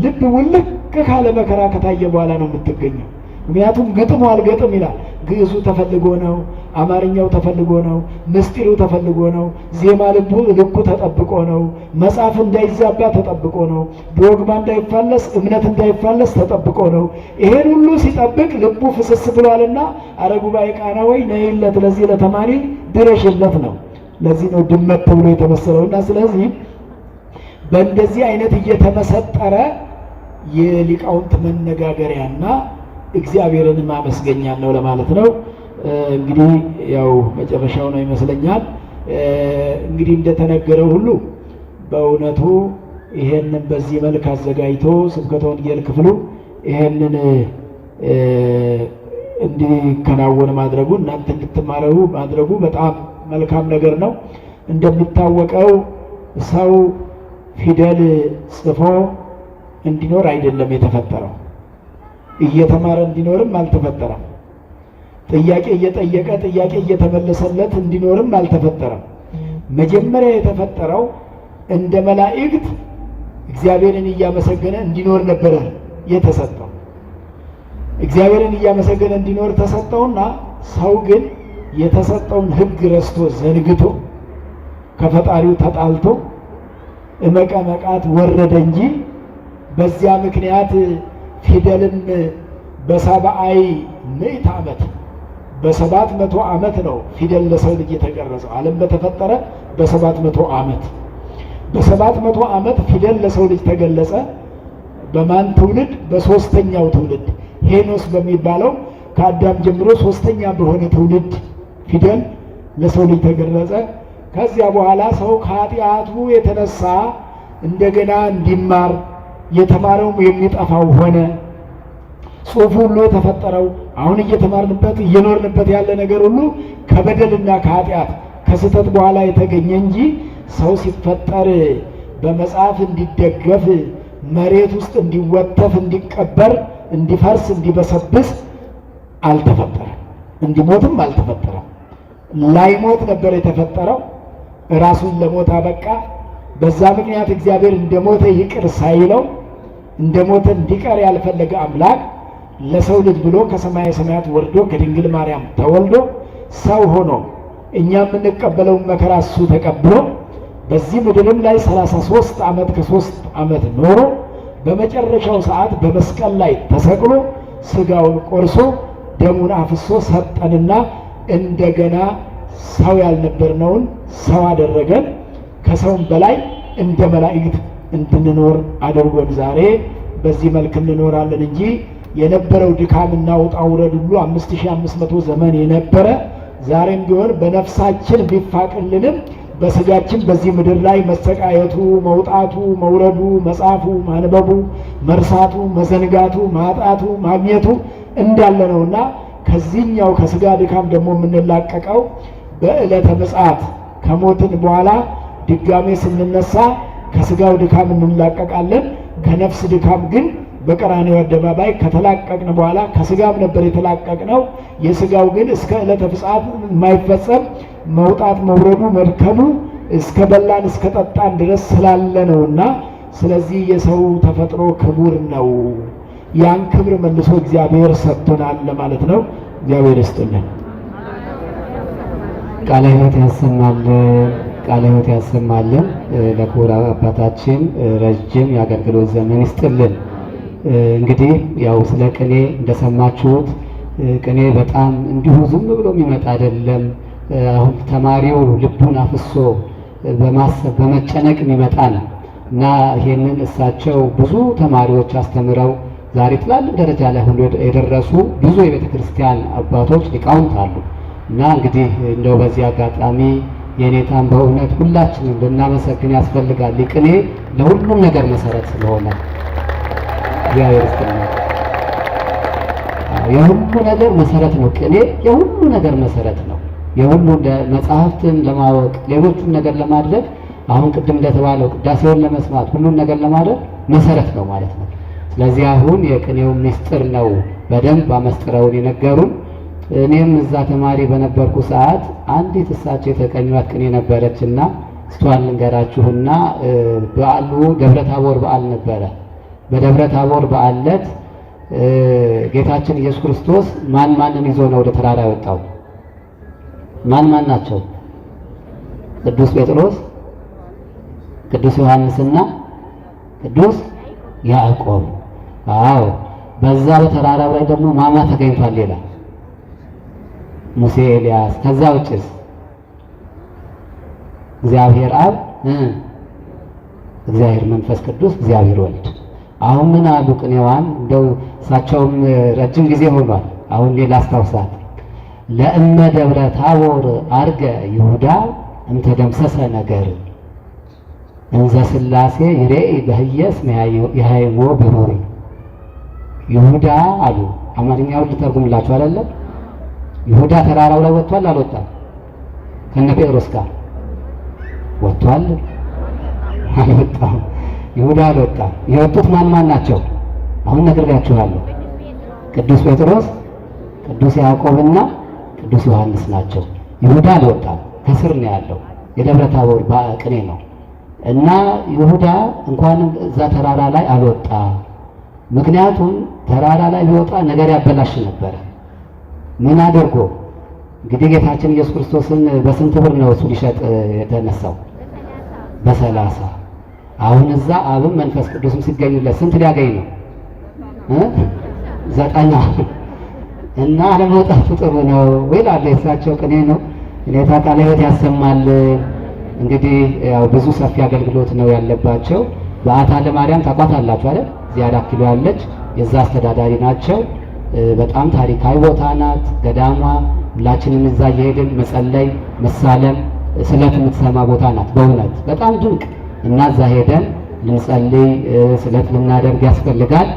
ልብ ውልቅ ካለ መከራ ከታየ በኋላ ነው የምትገኘው። ምክንያቱም ግጥሙ አልገጥም ይላል። ግዕዙ ተፈልጎ ነው፣ አማርኛው ተፈልጎ ነው፣ ምስጢሩ ተፈልጎ ነው፣ ዜማ ልኩ ተጠብቆ ነው፣ መጽሐፍ እንዳይዛባ ተጠብቆ ነው፣ ዶግማ እንዳይፋለስ እምነት እንዳይፋለስ ተጠብቆ ነው። ይሄን ሁሉ ሲጠብቅ ልቡ ፍስስ ብሏልና አረ ጉባኤ ቃና ወይ ነይለት፣ ለዚህ ለተማሪ ድረሽለት ነው። ለዚህ ነው ድመት ተብሎ የተመሰለውና ስለዚህ በእንደዚህ አይነት እየተመሰጠረ የሊቃውንት መነጋገሪያና እግዚአብሔርን ማመስገኛ ነው ለማለት ነው። እንግዲህ ያው መጨረሻው ነው ይመስለኛል። እንግዲህ እንደተነገረው ሁሉ በእውነቱ ይሄንን በዚህ መልክ አዘጋጅቶ ስብከተ ወንጌል ክፍሉ ይሄንን እንዲከናወን ማድረጉ እናንተ እንድትማረው ማድረጉ በጣም መልካም ነገር ነው። እንደሚታወቀው ሰው ፊደል ጽፎ እንዲኖር አይደለም የተፈጠረው፣ እየተማረ እንዲኖርም አልተፈጠረም። ጥያቄ እየጠየቀ ጥያቄ እየተመለሰለት እንዲኖርም አልተፈጠረም። መጀመሪያ የተፈጠረው እንደ መላእክት እግዚአብሔርን እያመሰገነ እንዲኖር ነበረ የተሰጠው። እግዚአብሔርን እያመሰገነ እንዲኖር ተሰጠውና ሰው ግን የተሰጠውን ሕግ ረስቶ ዘንግቶ ከፈጣሪው ተጣልቶ እመቀመቃት ወረደ እንጂ በዚያ ምክንያት ፊደልም በሰብአዊ ምዕት ዓመት በ700 ዓመት ነው ፊደል ለሰው ልጅ የተቀረጸው። ዓለም በተፈጠረ በ700 ዓመት በ700 ዓመት ፊደል ለሰው ልጅ ተገለጸ። በማን ትውልድ? በሶስተኛው ትውልድ ሄኖስ በሚባለው ከአዳም ጀምሮ ሶስተኛ በሆነ ትውልድ ፊደል ለሰው ልጅ ተገለጸ። ከዚያ በኋላ ሰው ከኃጢአቱ የተነሳ እንደገና እንዲማር የተማረውም የሚጠፋው ሆነ። ጽሑፉ ሁሉ የተፈጠረው አሁን እየተማርንበት እየኖርንበት ያለ ነገር ሁሉ ከበደልና ከኃጢአት ከስህተት በኋላ የተገኘ እንጂ ሰው ሲፈጠር በመጽሐፍ እንዲደገፍ መሬት ውስጥ እንዲወተፍ እንዲቀበር እንዲፈርስ እንዲበሰብስ አልተፈጠረም። እንዲሞትም አልተፈጠረም። ላይሞት ነበር የተፈጠረው። ራሱን ለሞት አበቃ። በዛ ምክንያት እግዚአብሔር እንደሞተ ይቅር ሳይለው እንደሞተ እንዲቀር ያልፈለገ አምላክ ለሰው ልጅ ብሎ ከሰማየ ሰማያት ወርዶ ከድንግል ማርያም ተወልዶ ሰው ሆኖ እኛ የምንቀበለውን መከራ እሱ ተቀብሎ በዚህ ምድርም ላይ 33 ዓመት ከ3 ዓመት ኖሮ በመጨረሻው ሰዓት በመስቀል ላይ ተሰቅሎ ስጋውን ቆርሶ ደሙን አፍሶ ሰጠንና እንደገና ሰው ያልነበርነውን ሰው አደረገን። ከሰውም በላይ እንደ መላእክት እንድንኖር አድርጎን ዛሬ በዚህ መልክ እንኖራለን እንጂ የነበረው ድካምና ውጣ ውረድ ሁሉ 5500 ዘመን የነበረ ዛሬም ቢሆን በነፍሳችን ቢፋቅልንም በስጋችን በዚህ ምድር ላይ መሰቃየቱ፣ መውጣቱ፣ መውረዱ፣ መጻፉ፣ ማንበቡ፣ መርሳቱ፣ መዘንጋቱ፣ ማጣቱ፣ ማግኘቱ እንዳለ ነውና ከዚህኛው ከስጋ ድካም ደግሞ የምንላቀቀው በዕለተ ምጽአት ከሞትን በኋላ ድጋሜ ስንነሳ ከስጋው ድካም እንላቀቃለን። ከነፍስ ድካም ግን በቀራንዮ አደባባይ ከተላቀቅን በኋላ ከስጋም ነበር የተላቀቅነው። የስጋው ግን እስከ ዕለተ ምጽአት የማይፈጸም መውጣት መውረዱ መድከሙ እስከ በላን እስከ ጠጣን ድረስ ስላለ ነውና ስለዚህ የሰው ተፈጥሮ ክቡር ነው። ያን ክብር መልሶ እግዚአብሔር ሰጥቶናል ለማለት ነው። እግዚአብሔር ይስጥልን። ቃለ ሕይወት ያሰማልን። ቃለ ሕይወት ያሰማልን። ለክቡር አባታችን ረጅም የአገልግሎት ዘመን ይስጥልን። እንግዲህ ያው ስለ ቅኔ እንደሰማችሁት ቅኔ በጣም እንዲሁ ዝም ብሎ የሚመጣ አይደለም። አሁን ተማሪው ልቡን አፍሶ በማሰብ በመጨነቅ የሚመጣ ነው እና ይሄንን እሳቸው ብዙ ተማሪዎች አስተምረው ዛሬ ትላልቅ ደረጃ ላይ ሆኖ የደረሱ ብዙ የቤተ ክርስቲያን አባቶች ሊቃውንት አሉ እና እንግዲህ እንደው በዚህ አጋጣሚ የኔታን በእውነት ሁላችንም ልናመሰግን ያስፈልጋል። ቅኔ ለሁሉም ነገር መሰረት ስለሆነ እግዚአብሔር ይስጥልን። የሁሉ ነገር መሰረት ነው። ቅኔ የሁሉ ነገር መሰረት ነው። የሁሉ መጽሐፍትን ለማወቅ ሌሎቹን ነገር ለማድረግ አሁን ቅድም እንደተባለው ቅዳሴውን ለመስማት ሁሉን ነገር ለማድረግ መሰረት ነው ማለት ነው። ስለዚህ አሁን የቅኔው ምስጢር ነው በደንብ አመስጥረውን የነገሩን። እኔም እዛ ተማሪ በነበርኩ ሰዓት አንዲት እሳቸው የተቀኟት ቅኔ ነበረችና እሷን ልንገራችሁና በዓሉ ደብረ ታቦር በዓል ነበረ። በደብረ ታቦር በዓል ዕለት ጌታችን ኢየሱስ ክርስቶስ ማንን ይዞ ነው ወደ ተራራ የወጣው? ማን ናቸው? ቅዱስ ጴጥሮስ፣ ቅዱስ ዮሐንስና ቅዱስ ያዕቆብ። አዎ፣ በዛ በተራራው ላይ ደግሞ ማማ ተገኝቷል። ሌላ ሙሴ፣ ኤልያስ። ከዛ ውጭስ እግዚአብሔር አብ፣ እግዚአብሔር መንፈስ ቅዱስ፣ እግዚአብሔር ወልድ። አሁን ምን አሉ ቅኔዋን? እንደው እሳቸውም ረጅም ጊዜ ሆኗል። አሁን ሌላ አስታውሳት ለእመ ደብረ ታቦር አርገ ይሁዳ እንተደምሰሰ ነገር እንዘ ሥላሴ ይሬኢ በህየስ የሃይሞ ብሩሪ። ይሁዳ አሉ። አማርኛውን ልተርጉምላችሁ አይደለም። ይሁዳ ተራራው ላይ ወጥቷል አልወጣም? ከነ ጴጥሮስ ጋር ወጥቷል አልወጣም? ይሁዳ አልወጣም። የወጡት ማን ናቸው? አሁን ነግሬያችኋለሁ። ቅዱስ ጴጥሮስ፣ ቅዱስ ያዕቆብና ቅዱስ ዮሐንስ ናቸው። ይሁዳ አልወጣም፣ ከስር ነው ያለው። የደብረ ታቦር ቅኔ ነው እና ይሁዳ እንኳን እዛ ተራራ ላይ አልወጣ። ምክንያቱም ተራራ ላይ ቢወጣ ነገር ያበላሽ ነበረ። ምን አድርጎ እንግዲህ ጌታችን ኢየሱስ ክርስቶስን በስንት ብር ነው እሱ ሊሸጥ የተነሳው? በ30። አሁን እዛ አብም መንፈስ ቅዱስም ሲገኙለት ስንት ሊያገኝ ነው? 90። እና አለመውጣቱ ጥሩ ነው ይላል የእሳቸው ቅኔ ነው። እኔታ ቃለ ሕይወት ያሰማል። እንግዲህ ያው ብዙ ሰፊ አገልግሎት ነው ያለባቸው። በዓታ ለማርያም ታውቋታላችሁ አይደል? እዚህ 4 ኪሎ ያለች የዛ አስተዳዳሪ ናቸው። በጣም ታሪካዊ ቦታ ናት ገዳሟ። ሁላችንም እዛ እየሄድን መጸለይ፣ መሳለም፣ ስለት የምትሰማ ቦታ ናት። በእውነት በጣም ድንቅ እና እዛ ሄደን ልንጸልይ ስለት ልናደርግ ያስፈልጋል።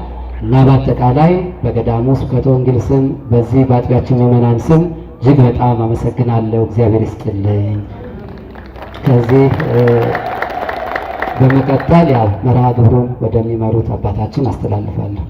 እና በአጠቃላይ በገዳሙ ስብከተ ወንጌል ስም በዚህ በአጥቢያችን ምዕመናን ስም እጅግ በጣም አመሰግናለሁ። እግዚአብሔር ይስጥልኝ። ከዚህ በመቀጠል ያው መርሃ ግብሩን ወደሚመሩት አባታችን አስተላልፋለሁ።